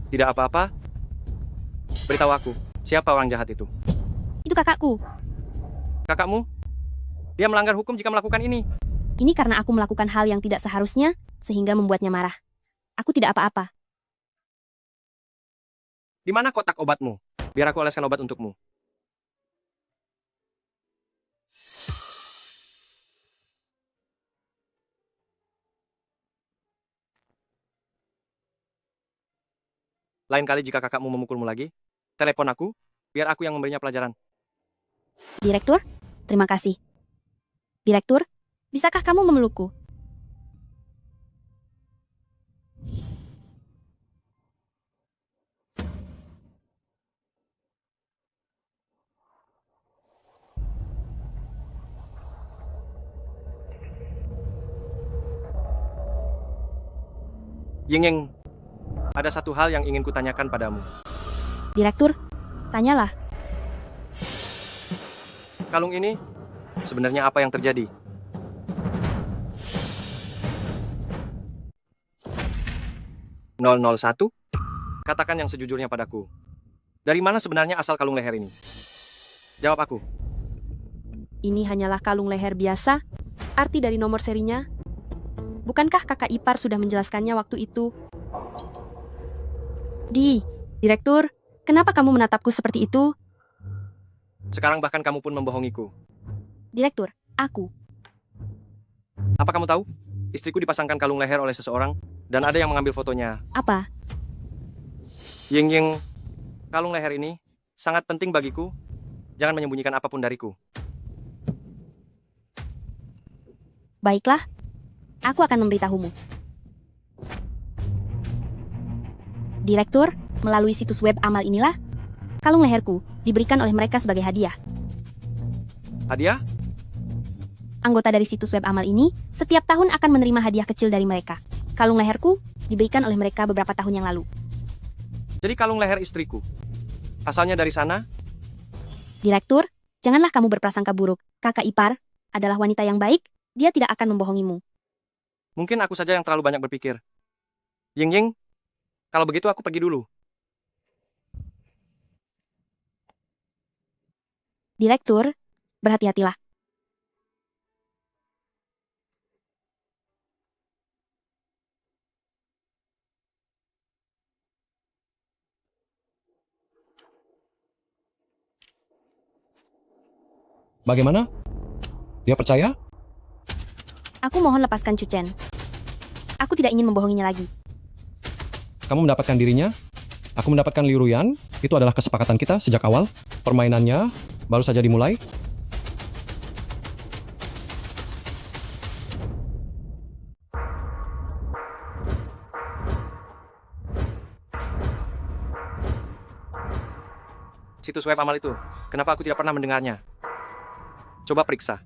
Speaker 1: Tidak apa-apa. Beritahu aku, siapa orang jahat itu?
Speaker 12: Itu kakakku.
Speaker 1: Kakakmu? Dia melanggar hukum jika melakukan ini.
Speaker 12: Ini karena aku melakukan hal yang tidak seharusnya, sehingga membuatnya marah. Aku tidak apa-apa.
Speaker 1: Di mana kotak obatmu? Biar aku oleskan obat untukmu. Lain kali jika kakakmu memukulmu lagi, telepon aku, biar aku yang memberinya pelajaran.
Speaker 12: Direktur, terima kasih. Direktur, bisakah kamu memelukku?
Speaker 1: Ying, ada satu hal yang ingin kutanyakan padamu.
Speaker 12: Direktur, tanyalah.
Speaker 1: Kalung ini, sebenarnya apa yang terjadi? (001) Katakan yang sejujurnya padaku. Dari mana sebenarnya asal kalung leher ini? Jawab aku.
Speaker 3: Ini hanyalah kalung leher biasa. Arti dari nomor serinya Bukankah kakak ipar sudah menjelaskannya waktu itu? Direktur, kenapa kamu menatapku seperti itu?
Speaker 1: Sekarang bahkan kamu pun membohongiku.
Speaker 3: Direktur, aku.
Speaker 1: Apa kamu tahu? Istriku dipasangkan kalung leher oleh seseorang, dan ada yang mengambil fotonya.
Speaker 3: Apa?
Speaker 1: Ying, kalung leher ini sangat penting bagiku. Jangan menyembunyikan apapun dariku.
Speaker 12: Baiklah, aku akan memberitahumu. Direktur, melalui situs web amal inilah, kalung leherku diberikan oleh mereka sebagai hadiah.
Speaker 1: Hadiah?
Speaker 12: Anggota dari situs web amal ini setiap tahun akan menerima hadiah kecil dari mereka. Kalung leherku diberikan oleh mereka beberapa tahun yang lalu.
Speaker 1: Jadi kalung leher istriku. Asalnya dari sana?
Speaker 12: Direktur, janganlah kamu berprasangka buruk. Kakak ipar adalah wanita yang baik, dia tidak akan membohongimu.
Speaker 1: Mungkin aku saja yang terlalu banyak berpikir. Ying, kalau begitu aku pergi dulu.
Speaker 12: Direktur, berhati-hatilah.
Speaker 4: Bagaimana? Dia percaya?
Speaker 12: Aku mohon lepaskan Cucen. Aku tidak ingin membohonginya lagi.
Speaker 4: Kamu mendapatkan dirinya? Aku mendapatkan Liu Ruyan. Itu adalah kesepakatan kita sejak awal. Permainannya baru saja dimulai.
Speaker 1: Situs web amal itu, kenapa aku tidak pernah mendengarnya? Coba periksa.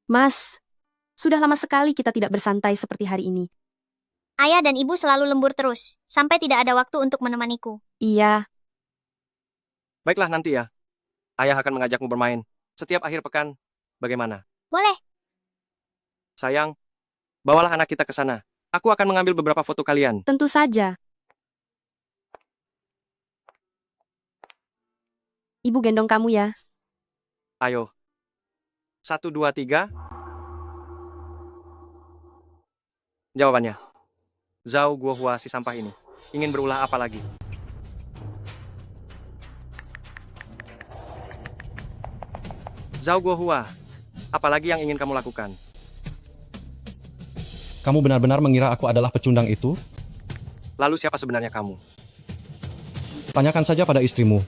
Speaker 3: Mas, sudah lama sekali kita tidak bersantai seperti hari ini.
Speaker 2: Ayah dan ibu selalu lembur terus, sampai tidak ada waktu untuk menemaniku.
Speaker 3: Iya,
Speaker 1: Baiklah nanti ya. Ayah akan mengajakmu bermain. Setiap akhir pekan, bagaimana?
Speaker 2: Boleh.
Speaker 1: Sayang, bawalah anak kita ke sana. Aku akan mengambil beberapa foto kalian.
Speaker 3: tentu saja. Ibu gendong kamu ya.
Speaker 1: Ayo. 1, 2, 3. Jawabannya. Zhao Guohua si sampah ini. Ingin berulah apa lagi? Zhao Guohua, apalagi yang ingin kamu lakukan?
Speaker 4: Kamu benar-benar mengira aku adalah pecundang itu?
Speaker 1: Lalu siapa sebenarnya kamu?
Speaker 4: Tanyakan saja pada istrimu.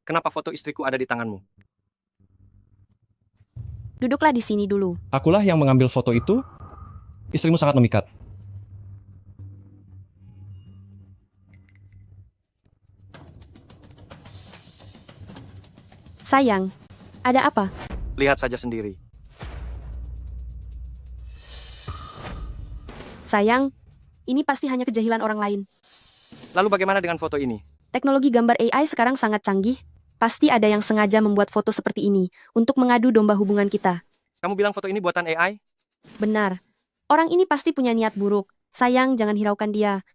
Speaker 1: Kenapa foto istriku ada di tanganmu?
Speaker 3: Duduklah di sini dulu.
Speaker 4: Akulah yang mengambil foto itu. Istrimu sangat memikat.
Speaker 3: Sayang, ada apa?
Speaker 1: Lihat saja sendiri.
Speaker 3: Sayang, ini pasti hanya kejahilan orang lain.
Speaker 1: Lalu bagaimana dengan foto ini?
Speaker 3: Teknologi gambar AI sekarang sangat canggih. Pasti ada yang sengaja membuat foto seperti ini untuk mengadu domba hubungan kita.
Speaker 1: Kamu bilang foto ini buatan AI?
Speaker 3: Benar. Orang ini pasti punya niat buruk. Sayang, jangan hiraukan dia.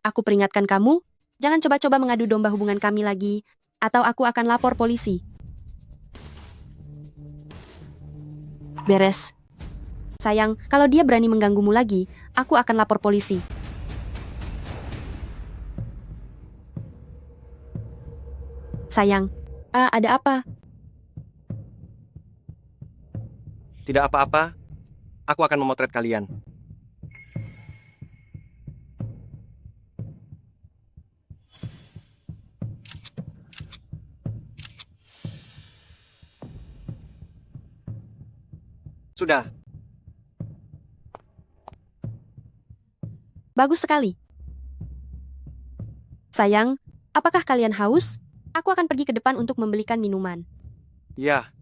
Speaker 3: Aku peringatkan kamu, jangan coba-coba mengadu domba hubungan kami lagi, atau aku akan lapor polisi. Beres. Sayang, kalau dia berani mengganggumu lagi, aku akan lapor polisi. Sayang, ada apa?
Speaker 1: Tidak apa-apa. Aku akan memotret kalian. Sudah.
Speaker 3: Bagus sekali. Sayang, apakah kalian haus? Aku akan pergi ke depan untuk membelikan minuman.
Speaker 1: Ya.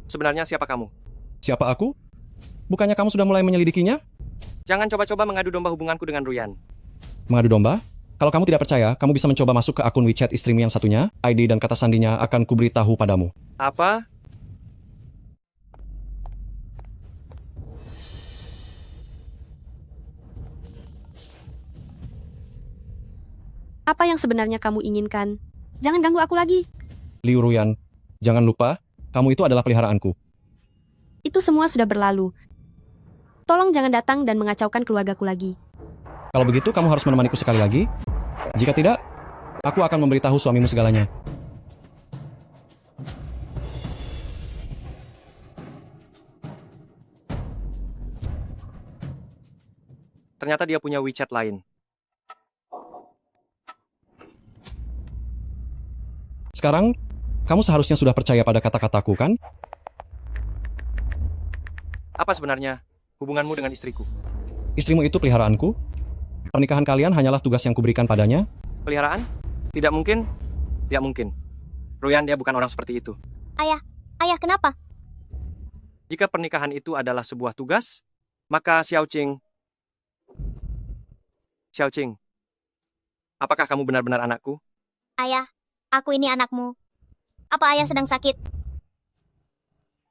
Speaker 1: Sebenarnya siapa kamu?
Speaker 4: Siapa aku? Bukannya kamu sudah mulai menyelidikinya?
Speaker 1: Jangan coba-coba mengadu domba hubunganku dengan Ruyan.
Speaker 4: Mengadu domba? Kalau kamu tidak percaya, kamu bisa mencoba masuk ke akun WeChat istrimu yang satunya. ID dan kata sandinya akan kuberitahu padamu.
Speaker 1: Apa?
Speaker 3: Apa yang sebenarnya kamu inginkan? Jangan ganggu aku lagi.
Speaker 4: Liu Ruyan, jangan lupa, kamu itu adalah peliharaanku.
Speaker 3: Itu semua sudah berlalu. Tolong jangan datang dan mengacaukan keluargaku lagi.
Speaker 4: Kalau begitu, kamu harus menemaniku sekali lagi. Jika tidak, aku akan memberitahu suamimu segalanya.
Speaker 1: Ternyata dia punya WeChat lain.
Speaker 4: Sekarang, kamu seharusnya sudah percaya pada kata-kataku, kan?
Speaker 1: Apa sebenarnya hubunganmu dengan istriku?
Speaker 4: Istrimu itu peliharaanku. Pernikahan kalian hanyalah tugas yang kuberikan padanya.
Speaker 1: Peliharaan? Tidak mungkin. Tidak mungkin. Ruyan, dia bukan orang seperti itu.
Speaker 2: Ayah, kenapa?
Speaker 1: Jika pernikahan itu adalah sebuah tugas, maka Xiaoqing, apakah kamu benar-benar anakku?
Speaker 2: Ayah, aku ini anakmu. Apa ayah sedang sakit?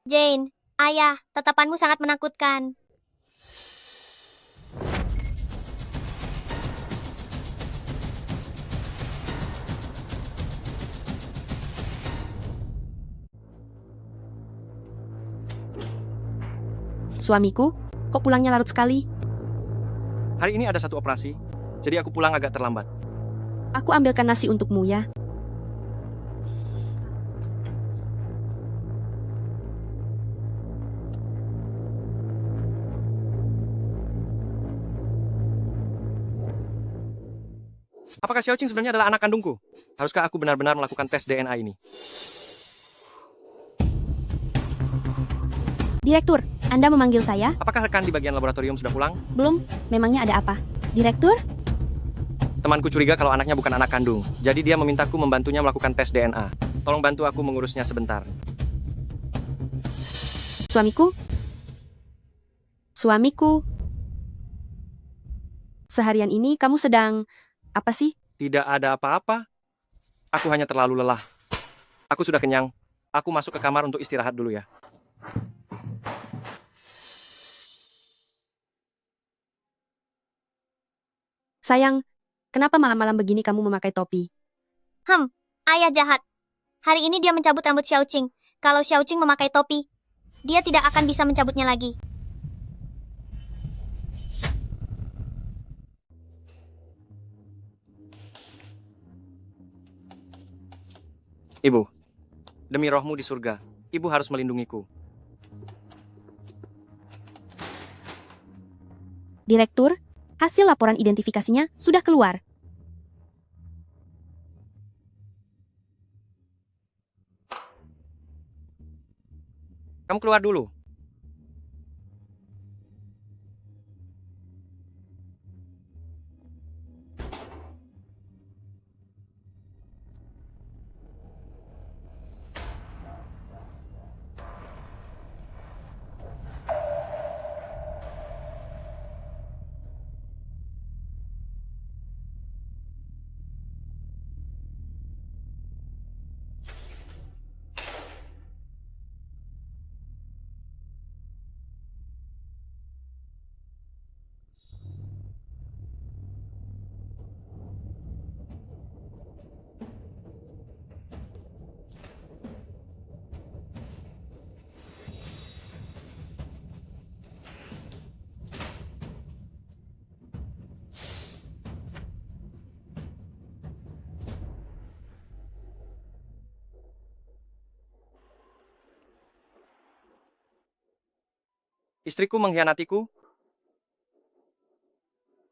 Speaker 2: Jane, ayah, tatapanmu sangat menakutkan.
Speaker 3: Suamiku, kok pulangnya larut sekali?
Speaker 1: Hari ini ada satu operasi, jadi aku pulang agak terlambat.
Speaker 3: Aku ambilkan nasi untukmu ya.
Speaker 1: Apakah Xiaoqing sebenarnya adalah anak kandungku? Haruskah aku benar-benar melakukan tes DNA ini?
Speaker 12: Direktur, Anda memanggil saya?
Speaker 1: Apakah rekan di bagian laboratorium sudah pulang?
Speaker 12: Belum, memangnya ada apa? Direktur?
Speaker 1: Temanku curiga kalau anaknya bukan anak kandung, jadi dia memintaku membantunya melakukan tes DNA. Tolong bantu aku mengurusnya sebentar.
Speaker 3: Suamiku? Suamiku? Seharian ini kamu sedang... apa sih?
Speaker 1: Tidak ada apa-apa. Aku hanya terlalu lelah. Aku sudah kenyang. Aku masuk ke kamar untuk istirahat dulu ya.
Speaker 3: Sayang, kenapa malam-malam begini kamu memakai topi?
Speaker 2: Ayah jahat. Hari ini dia mencabut rambut Xiaoqing. Kalau Xiaoqing memakai topi, dia tidak akan bisa mencabutnya lagi.
Speaker 1: Ibu, demi rohmu di surga, ibu harus melindungiku.
Speaker 12: Direktur, hasil laporan identifikasinya sudah keluar.
Speaker 1: Kamu keluar dulu. Istriku mengkhianatiku.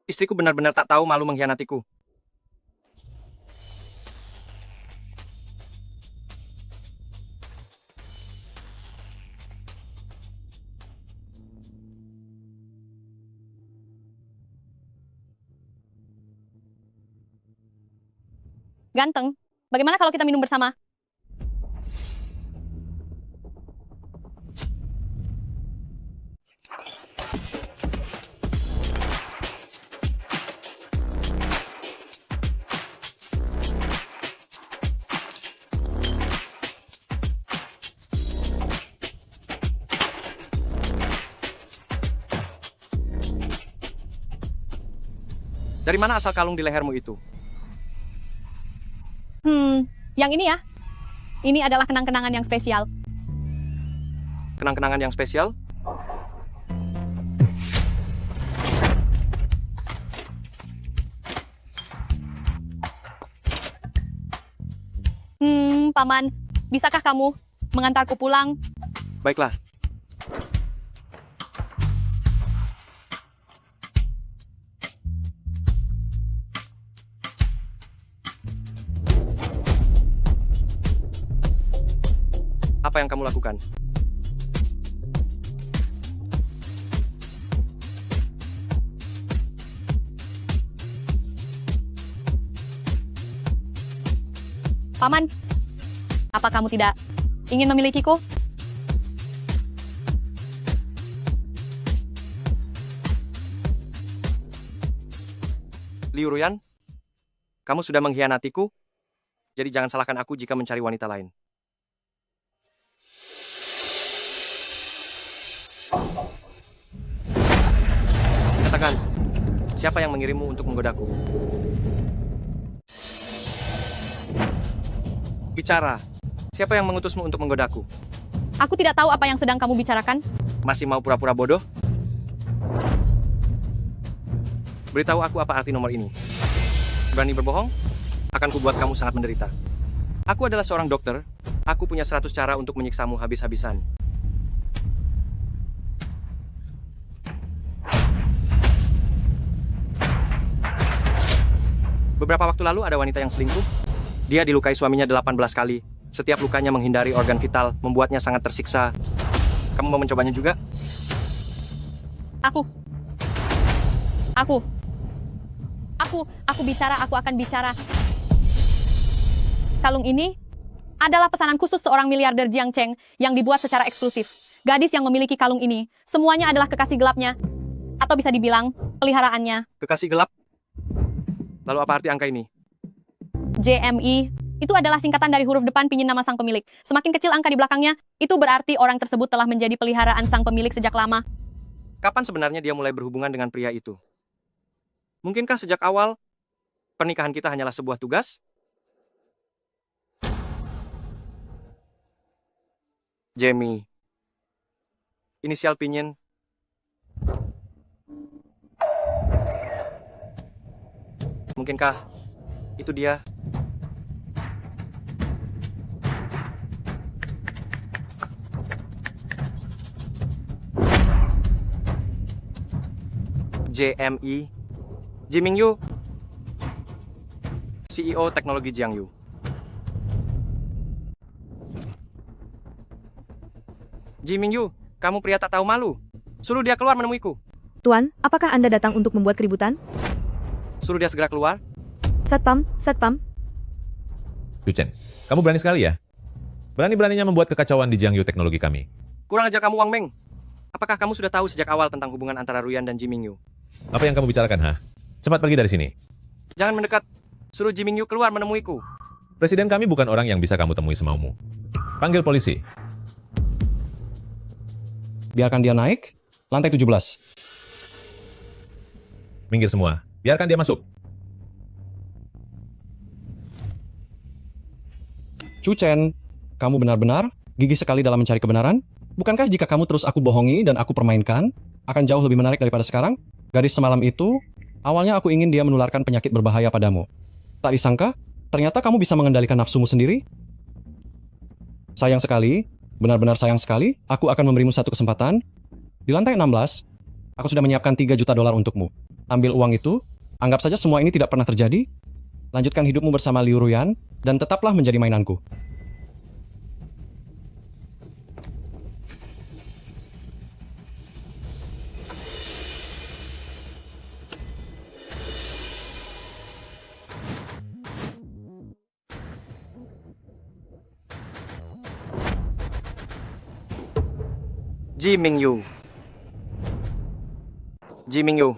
Speaker 1: Istriku benar-benar tak tahu malu mengkhianatiku.
Speaker 8: Ganteng, bagaimana kalau kita minum bersama?
Speaker 1: Dari mana asal kalung di lehermu itu?
Speaker 8: Yang ini ya. Ini adalah kenang-kenangan yang spesial.
Speaker 1: Kenang-kenangan yang spesial?
Speaker 8: Paman, bisakah kamu mengantarku pulang?
Speaker 1: Baiklah. Apa yang kamu lakukan?
Speaker 8: Paman, apa kamu tidak ingin memilikiku?
Speaker 1: Liu Ruyan, kamu sudah mengkhianatiku, jadi jangan salahkan aku jika mencari wanita lain. Katakan, siapa yang mengirimmu untuk menggodaku? Bicara, siapa yang mengutusmu untuk menggodaku?
Speaker 8: Aku tidak tahu apa yang sedang kamu bicarakan.
Speaker 1: Masih mau pura-pura bodoh? Beritahu aku apa arti nomor ini. Berani berbohong? Akan kubuat kamu sangat menderita. Aku adalah seorang dokter. Aku punya 100 cara untuk menyiksamu habis-habisan. Beberapa waktu lalu ada wanita yang selingkuh. Dia dilukai suaminya 18 kali. Setiap lukanya menghindari organ vital, membuatnya sangat tersiksa. Kamu mau mencobanya juga?
Speaker 8: Aku akan bicara. Kalung ini adalah pesanan khusus seorang miliarder Jiang Cheng yang dibuat secara eksklusif. Gadis yang memiliki kalung ini, semuanya adalah kekasih gelapnya. Atau bisa dibilang, peliharaannya.
Speaker 1: Kekasih gelap? Lalu apa arti angka ini?
Speaker 8: JMI, itu adalah singkatan dari huruf depan pinyin nama sang pemilik. Semakin kecil angka di belakangnya, itu berarti orang tersebut telah menjadi peliharaan sang pemilik sejak lama.
Speaker 1: Kapan sebenarnya dia mulai berhubungan dengan pria itu? Mungkinkah sejak awal, pernikahan kita hanyalah sebuah tugas? Jamie. Inisial pinyin. Mungkinkah itu dia? JME, Jiming Yu, CEO Teknologi Jiangyu. Jiming Yu, kamu pria tak tahu malu. Suruh dia keluar menemuiku.
Speaker 14: Tuan, apakah Anda datang untuk membuat keributan?
Speaker 1: Suruh dia segera keluar.
Speaker 14: Satpam.
Speaker 9: Yu Chen, kamu berani sekali ya? Berani-beraninya membuat kekacauan di Jiangyu Teknologi kami.
Speaker 1: Kurang ajar kamu, Wang Meng. Apakah kamu sudah tahu sejak awal tentang hubungan antara Ruyan dan Jiming Yu?
Speaker 9: Apa yang kamu bicarakan, ha? Cepat pergi dari sini.
Speaker 1: Jangan mendekat. Suruh Jiming Yu keluar menemuiku.
Speaker 9: Presiden kami bukan orang yang bisa kamu temui semaumu. Panggil polisi.
Speaker 4: Biarkan dia naik, lantai 17.
Speaker 9: Minggir semua. Biarkan dia masuk.
Speaker 4: Chu Chen, kamu benar-benar gigih sekali dalam mencari kebenaran? Bukankah jika kamu terus aku bohongi dan aku permainkan, akan jauh lebih menarik daripada sekarang? Gadis semalam itu, awalnya aku ingin dia menularkan penyakit berbahaya padamu. Tak disangka, ternyata kamu bisa mengendalikan nafsumu sendiri? Sayang sekali, benar-benar sayang sekali, aku akan memberimu satu kesempatan. Di lantai 16, aku sudah menyiapkan 3 juta dolar untukmu. Ambil uang itu, anggap saja semua ini tidak pernah terjadi. Lanjutkan hidupmu bersama Liu Ruyan, dan tetaplah menjadi mainanku.
Speaker 1: Jiming Yu. Jiming Yu.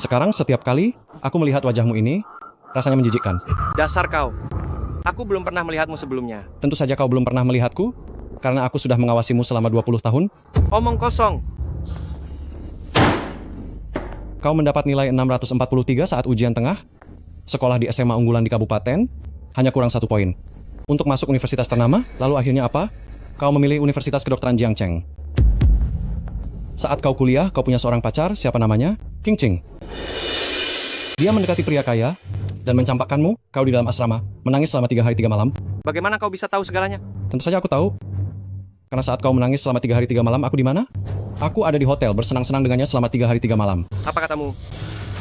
Speaker 4: Sekarang setiap kali aku melihat wajahmu ini, rasanya menjijikkan.
Speaker 1: Dasar kau. Aku belum pernah melihatmu sebelumnya.
Speaker 4: Tentu saja kau belum pernah melihatku. karena aku sudah mengawasimu selama 20 tahun.
Speaker 1: Omong kosong.
Speaker 4: Kau mendapat nilai 643 saat ujian tengah, sekolah di SMA unggulan di kabupaten, hanya kurang 1 poin. Untuk masuk universitas ternama, lalu akhirnya apa? Kau memilih Universitas Kedokteran Jiangcheng. Saat kau kuliah, kau punya seorang pacar, siapa namanya? King Ching. Dia mendekati pria kaya, dan mencampakkanmu, kau di dalam asrama, menangis selama 3 hari 3 malam.
Speaker 1: Bagaimana kau bisa tahu segalanya?
Speaker 4: Tentu saja aku tahu. Karena saat kau menangis selama 3 hari 3 malam, aku di mana? Aku ada di hotel bersenang-senang dengannya selama 3 hari 3 malam.
Speaker 1: Apa katamu?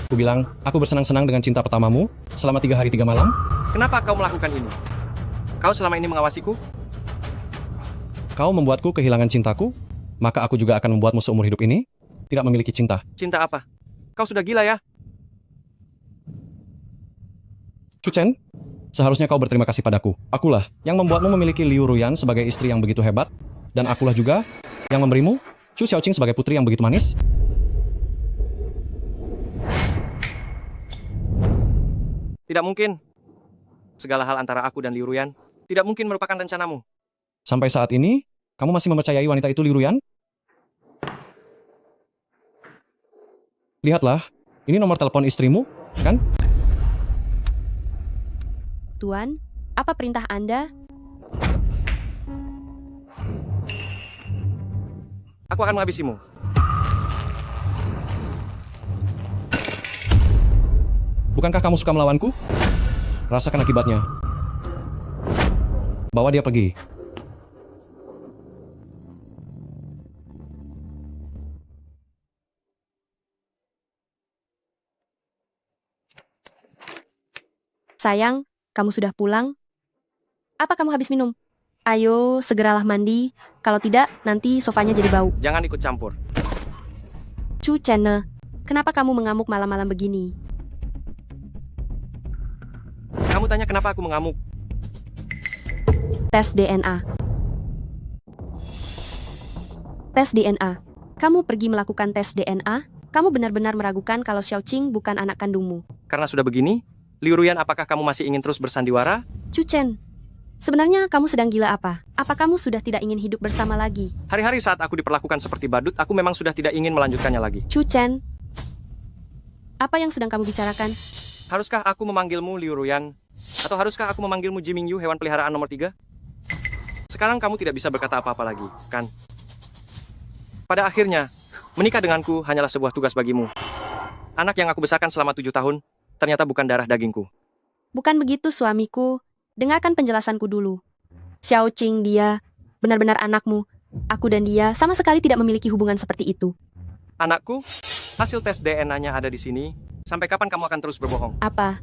Speaker 4: Aku bilang, aku bersenang-senang dengan cinta pertamamu selama 3 hari 3 malam.
Speaker 1: Kenapa kau melakukan ini? Kau selama ini mengawasiku?
Speaker 4: Kau membuatku kehilangan cintaku, maka aku juga akan membuatmu seumur hidup ini tidak memiliki cinta.
Speaker 1: Cinta apa? Kau sudah gila ya?
Speaker 4: Chu Chen, seharusnya kau berterima kasih padaku. Akulah yang membuatmu memiliki Liu Ruyan sebagai istri yang begitu hebat, dan akulah juga yang memberimu Chu Xiaoqing sebagai putri yang begitu manis.
Speaker 1: Tidak mungkin. Segala hal antara aku dan Liu Ruyan tidak mungkin merupakan rencanamu.
Speaker 4: Sampai saat ini, kamu masih mempercayai wanita itu Liu Ruyan? Lihatlah, ini nomor telepon istrimu, kan?
Speaker 3: Tuan, apa perintah Anda?
Speaker 1: Aku akan menghabisimu.
Speaker 4: Bukankah kamu suka melawanku? Rasakan akibatnya. Bawa dia pergi.
Speaker 3: Sayang, kamu sudah pulang? Apa kamu habis minum? Ayo, segeralah mandi. Kalau tidak, nanti sofanya jadi bau.
Speaker 1: Jangan ikut campur.
Speaker 3: Chu Chen, kenapa kamu mengamuk malam-malam begini?
Speaker 1: Kamu tanya kenapa aku mengamuk?
Speaker 3: Tes DNA. Tes DNA. Kamu pergi melakukan tes DNA? Kamu benar-benar meragukan kalau Xiaoqing bukan anak kandungmu.
Speaker 1: Karena sudah begini, Liu Ruyan, apakah kamu masih ingin terus bersandiwara?
Speaker 3: Chu Chen, sebenarnya kamu sedang gila apa? Apa kamu sudah tidak ingin hidup bersama lagi?
Speaker 1: Hari-hari saat aku diperlakukan seperti badut, aku memang sudah tidak ingin melanjutkannya lagi.
Speaker 3: Chu Chen, apa yang sedang kamu bicarakan?
Speaker 1: Haruskah aku memanggilmu Liu Ruyan? Atau haruskah aku memanggilmu Ji Mingyu, hewan peliharaan nomor 3? Sekarang kamu tidak bisa berkata apa-apa lagi, kan? Pada akhirnya, menikah denganku hanyalah sebuah tugas bagimu. Anak yang aku besarkan selama 7 tahun, ternyata bukan darah dagingku.
Speaker 3: Bukan begitu, suamiku. Dengarkan penjelasanku dulu. Xiaoqing dia benar-benar anakmu. Aku dan dia sama sekali tidak memiliki hubungan seperti itu.
Speaker 1: Anakku, hasil tes DNA-nya ada di sini. Sampai kapan kamu akan terus berbohong?
Speaker 3: Apa?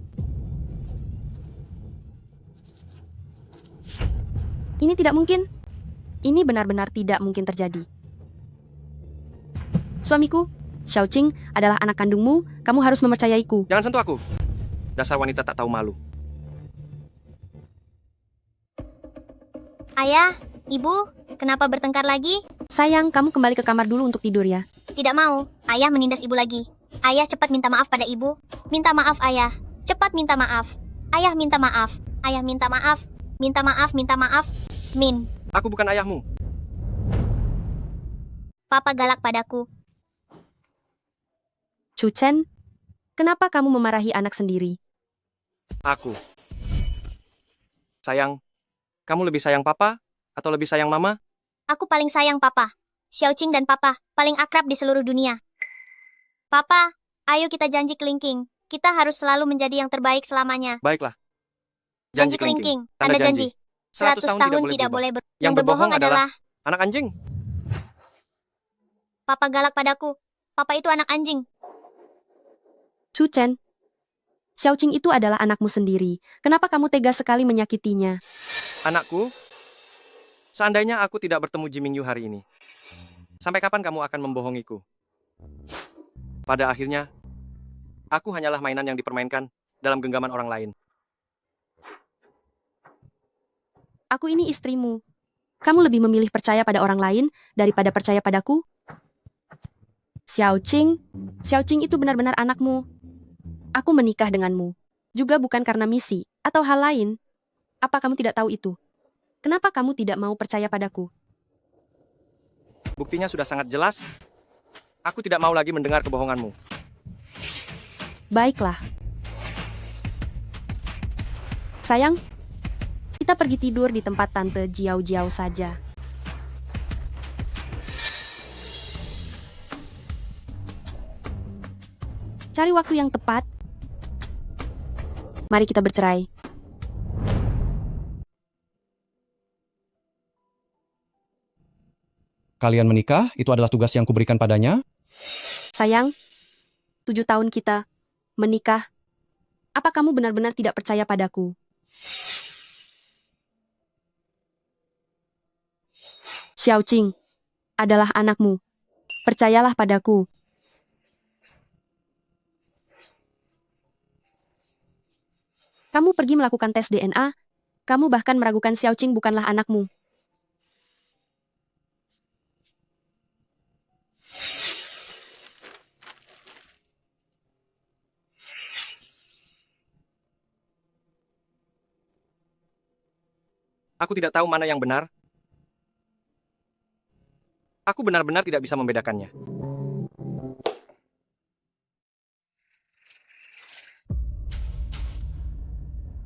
Speaker 3: Ini tidak mungkin. Ini benar-benar tidak mungkin terjadi. Suamiku, Xiaoqing adalah anak kandungmu. Kamu harus mempercayaiku.
Speaker 1: Jangan sentuh aku. Dasar wanita tak tahu malu.
Speaker 2: Ayah, Ibu, kenapa bertengkar lagi?
Speaker 3: Sayang, kamu kembali ke kamar dulu untuk tidur ya.
Speaker 2: Tidak mau. Ayah menindas Ibu lagi. Ayah cepat minta maaf pada Ibu. Minta maaf, Ayah. Cepat minta maaf. Ayah minta maaf. Ayah minta maaf. Minta maaf, minta maaf. Min.
Speaker 1: Aku bukan ayahmu.
Speaker 2: Papa galak padaku.
Speaker 3: Chu Chen, kenapa kamu memarahi anak sendiri?
Speaker 1: Aku. Sayang, kamu lebih sayang papa atau lebih sayang mama?
Speaker 2: Aku paling sayang Papa. Xiaoqing dan Papa paling akrab di seluruh dunia. Papa, ayo kita janji kelingking. Kita harus selalu menjadi yang terbaik selamanya.
Speaker 1: Baiklah.
Speaker 2: Janji kelingking. Tanda janji. 100 tahun tidak boleh
Speaker 1: Yang berbohong adalah anak anjing.
Speaker 2: Papa galak padaku. Papa itu anak anjing.
Speaker 3: Chu Chen, Xiaoqing itu adalah anakmu sendiri. Kenapa kamu tega sekali menyakitinya?
Speaker 1: Anakku, seandainya aku tidak bertemu Ji Mingyu hari ini, sampai kapan kamu akan membohongiku? Pada akhirnya, aku hanyalah mainan yang dipermainkan dalam genggaman orang lain.
Speaker 3: Aku ini istrimu. Kamu lebih memilih percaya pada orang lain daripada percaya padaku? Xiaoqing itu benar-benar anakmu. Aku menikah denganmu. Juga bukan karena misi atau hal lain. Apa kamu tidak tahu itu? Kenapa kamu tidak mau percaya padaku?
Speaker 1: Buktinya sudah sangat jelas. Aku tidak mau lagi mendengar kebohonganmu.
Speaker 3: Baiklah. Sayang, kita pergi tidur di tempat Tante Jiao Jiao saja. Cari waktu yang tepat. Mari kita bercerai.
Speaker 4: Kalian menikah, itu adalah tugas yang kuberikan padanya.
Speaker 3: Sayang, 7 tahun kita menikah. Apa kamu benar-benar tidak percaya padaku? Xiaoqing adalah anakmu. Percayalah padaku. Kamu pergi melakukan tes DNA. Kamu bahkan meragukan Xiaoqing bukanlah anakmu.
Speaker 1: Aku tidak tahu mana yang benar. Aku benar-benar tidak bisa membedakannya.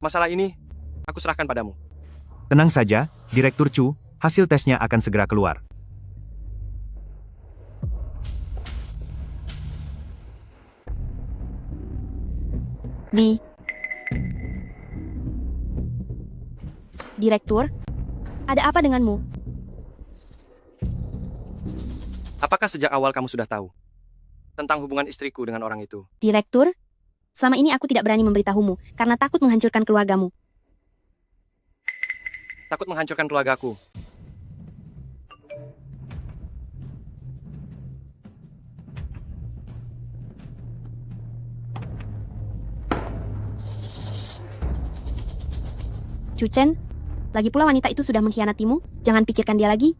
Speaker 1: Masalah ini, aku serahkan padamu.
Speaker 15: Tenang saja, Direktur Chu, hasil tesnya akan segera keluar.
Speaker 12: Direktur, ada apa denganmu?
Speaker 1: Apakah sejak awal kamu sudah tahu tentang hubungan istriku dengan orang itu?
Speaker 12: Direktur, selama ini aku tidak berani memberitahumu karena takut menghancurkan keluargamu.
Speaker 1: Takut menghancurkan keluargaku.
Speaker 12: Chu Chen, lagi pula wanita itu sudah mengkhianatimu, jangan pikirkan dia lagi.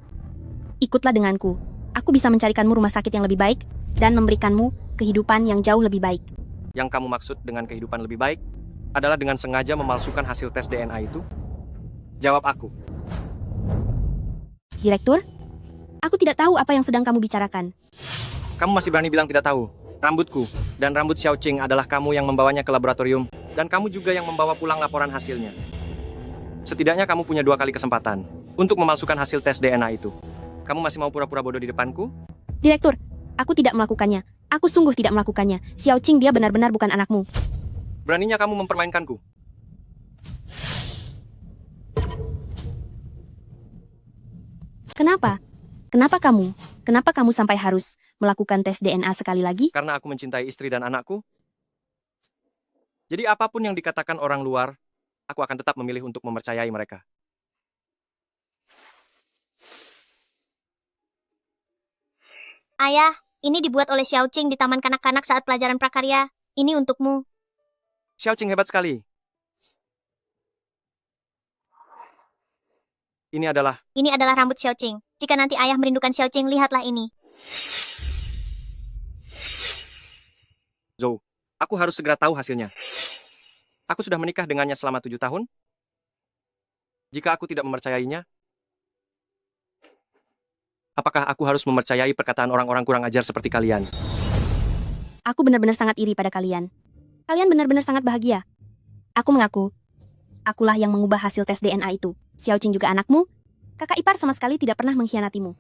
Speaker 12: Ikutlah denganku. Aku bisa mencarikanmu rumah sakit yang lebih baik dan memberikanmu kehidupan yang jauh lebih baik.
Speaker 1: Yang kamu maksud dengan kehidupan lebih baik adalah dengan sengaja memalsukan hasil tes DNA itu? Jawab aku.
Speaker 12: Direktur, aku tidak tahu apa yang sedang kamu bicarakan.
Speaker 1: Kamu masih berani bilang tidak tahu? Rambutku dan rambut Xiaoqing adalah kamu yang membawanya ke laboratorium dan kamu juga yang membawa pulang laporan hasilnya. Setidaknya kamu punya 2 kali kesempatan untuk memalsukan hasil tes DNA itu. Kamu masih mau pura-pura bodoh di depanku?
Speaker 12: Direktur, aku tidak melakukannya. Aku sungguh tidak melakukannya. Xiaoqing dia benar-benar bukan anakmu.
Speaker 1: Beraninya kamu mempermainkanku?
Speaker 12: Kenapa? Kenapa kamu sampai harus melakukan tes DNA sekali lagi?
Speaker 1: Karena aku mencintai istri dan anakku. Jadi apapun yang dikatakan orang luar, aku akan tetap memilih untuk mempercayai mereka.
Speaker 2: Ayah, ini dibuat oleh Xiaoqing di Taman Kanak-kanak saat pelajaran prakarya. Ini untukmu.
Speaker 1: Xiaoqing hebat sekali. Ini adalah
Speaker 2: rambut Xiaoqing. Jika nanti ayah merindukan Xiaoqing, lihatlah ini.
Speaker 1: Zhou, aku harus segera tahu hasilnya. Aku sudah menikah dengannya selama 7 tahun. Jika aku tidak mempercayainya, apakah aku harus mempercayai perkataan orang-orang kurang ajar seperti kalian?
Speaker 12: Aku benar-benar sangat iri pada kalian. Kalian benar-benar sangat bahagia. Aku mengaku, akulah yang mengubah hasil tes DNA itu. Xiaoqing juga anakmu. Kakak ipar sama sekali tidak pernah mengkhianatimu.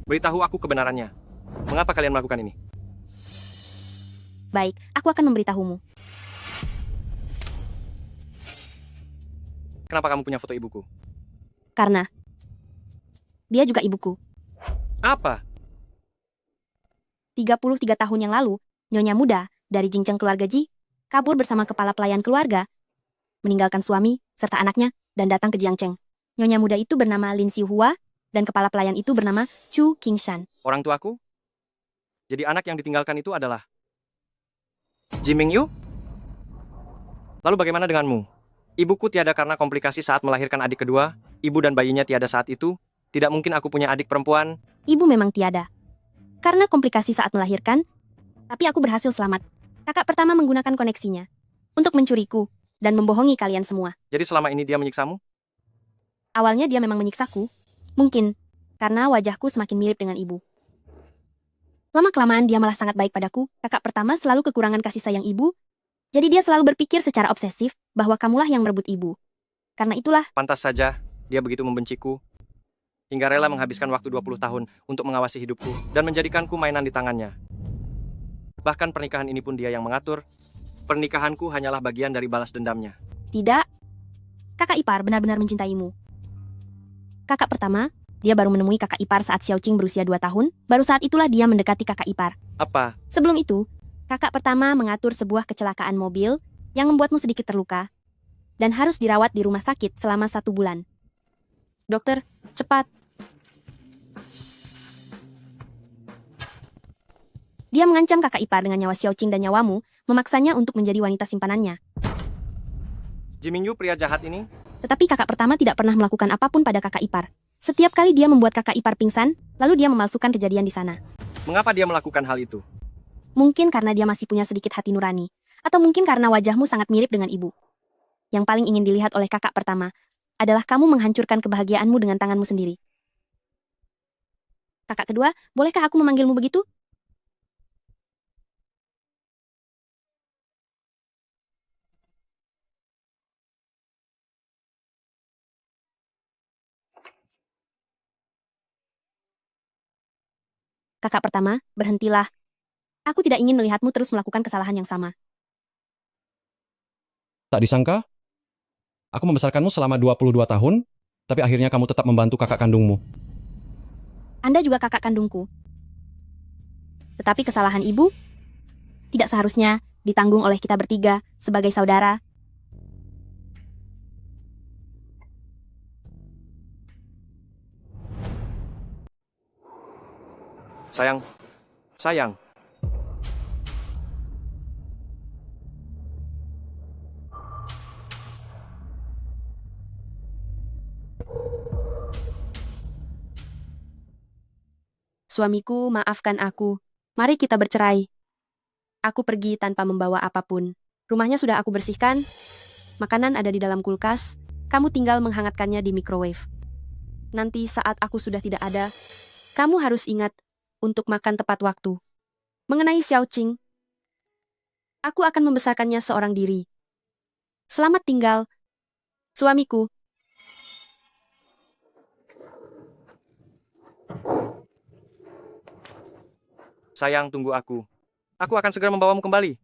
Speaker 1: Beritahu aku kebenarannya. Mengapa kalian melakukan ini?
Speaker 12: Baik, aku akan memberitahumu.
Speaker 1: Kenapa kamu punya foto ibuku?
Speaker 12: Karena dia juga ibuku.
Speaker 1: Apa?
Speaker 12: 33 tahun yang lalu, nyonya muda dari Jingcheng keluarga Ji kabur bersama kepala pelayan keluarga, meninggalkan suami serta anaknya dan datang ke Jiangcheng. Nyonya muda itu bernama Lin Xiuhua dan kepala pelayan itu bernama Chu Qingshan.
Speaker 1: Orang tuaku? Jadi anak yang ditinggalkan itu adalah Ji Mingyu? Lalu bagaimana denganmu? Ibuku tiada karena komplikasi saat melahirkan adik kedua, ibu dan bayinya tiada saat itu, tidak mungkin aku punya adik perempuan.
Speaker 12: Ibu memang tiada. Karena komplikasi saat melahirkan, tapi aku berhasil selamat. Kakak pertama menggunakan koneksinya untuk mencuriku dan membohongi kalian semua.
Speaker 1: Jadi selama ini dia menyiksamu?
Speaker 12: Awalnya dia memang menyiksaku. Mungkin karena wajahku semakin mirip dengan ibu. Lama-kelamaan dia malah sangat baik padaku. Kakak pertama selalu kekurangan kasih sayang ibu, jadi dia selalu berpikir secara obsesif bahwa kamulah yang merebut ibu. Karena itulah,
Speaker 1: Pantas saja dia begitu membenciku, hingga rela menghabiskan waktu 20 tahun untuk mengawasi hidupku dan menjadikanku mainan di tangannya. Bahkan pernikahan ini pun dia yang mengatur. Pernikahanku hanyalah bagian dari balas dendamnya.
Speaker 12: tidak, kakak ipar benar-benar mencintaimu. Kakak pertama, dia baru menemui kakak ipar saat Xiaoqing berusia 2 tahun, baru saat itulah dia mendekati kakak ipar.
Speaker 1: Apa?
Speaker 12: Sebelum itu, kakak pertama mengatur sebuah kecelakaan mobil yang membuatmu sedikit terluka dan harus dirawat di rumah sakit selama 1 bulan. Dokter, cepat. Dia mengancam kakak ipar dengan nyawa Xiaoqing dan nyawamu, memaksanya untuk menjadi wanita simpanannya.
Speaker 1: Jimingyu pria jahat ini?
Speaker 12: Tetapi kakak pertama tidak pernah melakukan apapun pada kakak ipar. Setiap kali dia membuat kakak ipar pingsan, lalu dia memalsukan kejadian di sana.
Speaker 1: Mengapa dia melakukan hal itu?
Speaker 12: Mungkin karena dia masih punya sedikit hati nurani, atau mungkin karena wajahmu sangat mirip dengan ibu. Yang paling ingin dilihat oleh kakak pertama adalah kamu menghancurkan kebahagiaanmu dengan tanganmu sendiri. Kakak kedua, bolehkah aku memanggilmu begitu? Kakak pertama, berhentilah. Aku tidak ingin melihatmu terus melakukan kesalahan yang sama.
Speaker 4: Tak disangka, aku membesarkanmu selama 22 tahun, tapi akhirnya kamu tetap membantu kakak kandungmu.
Speaker 12: Anda juga kakak kandungku. Tetapi kesalahan ibu tidak seharusnya ditanggung oleh kita bertiga sebagai saudara.
Speaker 1: Sayang. Sayang.
Speaker 3: Suamiku, maafkan aku. Mari kita bercerai. Aku pergi tanpa membawa apapun. Rumahnya sudah aku bersihkan. Makanan ada di dalam kulkas. Kamu tinggal menghangatkannya di microwave. Nanti saat aku sudah tidak ada, kamu harus ingat untuk makan tepat waktu. Mengenai Xiaoqing, aku akan membesarkannya seorang diri. Selamat tinggal, suamiku.
Speaker 1: Sayang, tunggu aku. Aku akan segera membawamu kembali.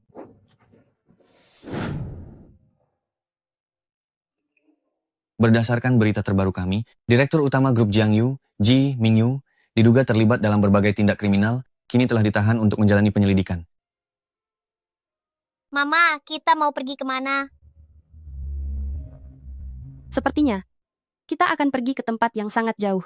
Speaker 5: Berdasarkan berita terbaru kami, Direktur Utama Grup Jiangyu, Ji Mingyu, diduga terlibat dalam berbagai tindak kriminal, kini telah ditahan untuk menjalani penyelidikan.
Speaker 2: Mama, kita mau pergi kemana?
Speaker 3: Sepertinya, kita akan pergi ke tempat yang sangat jauh.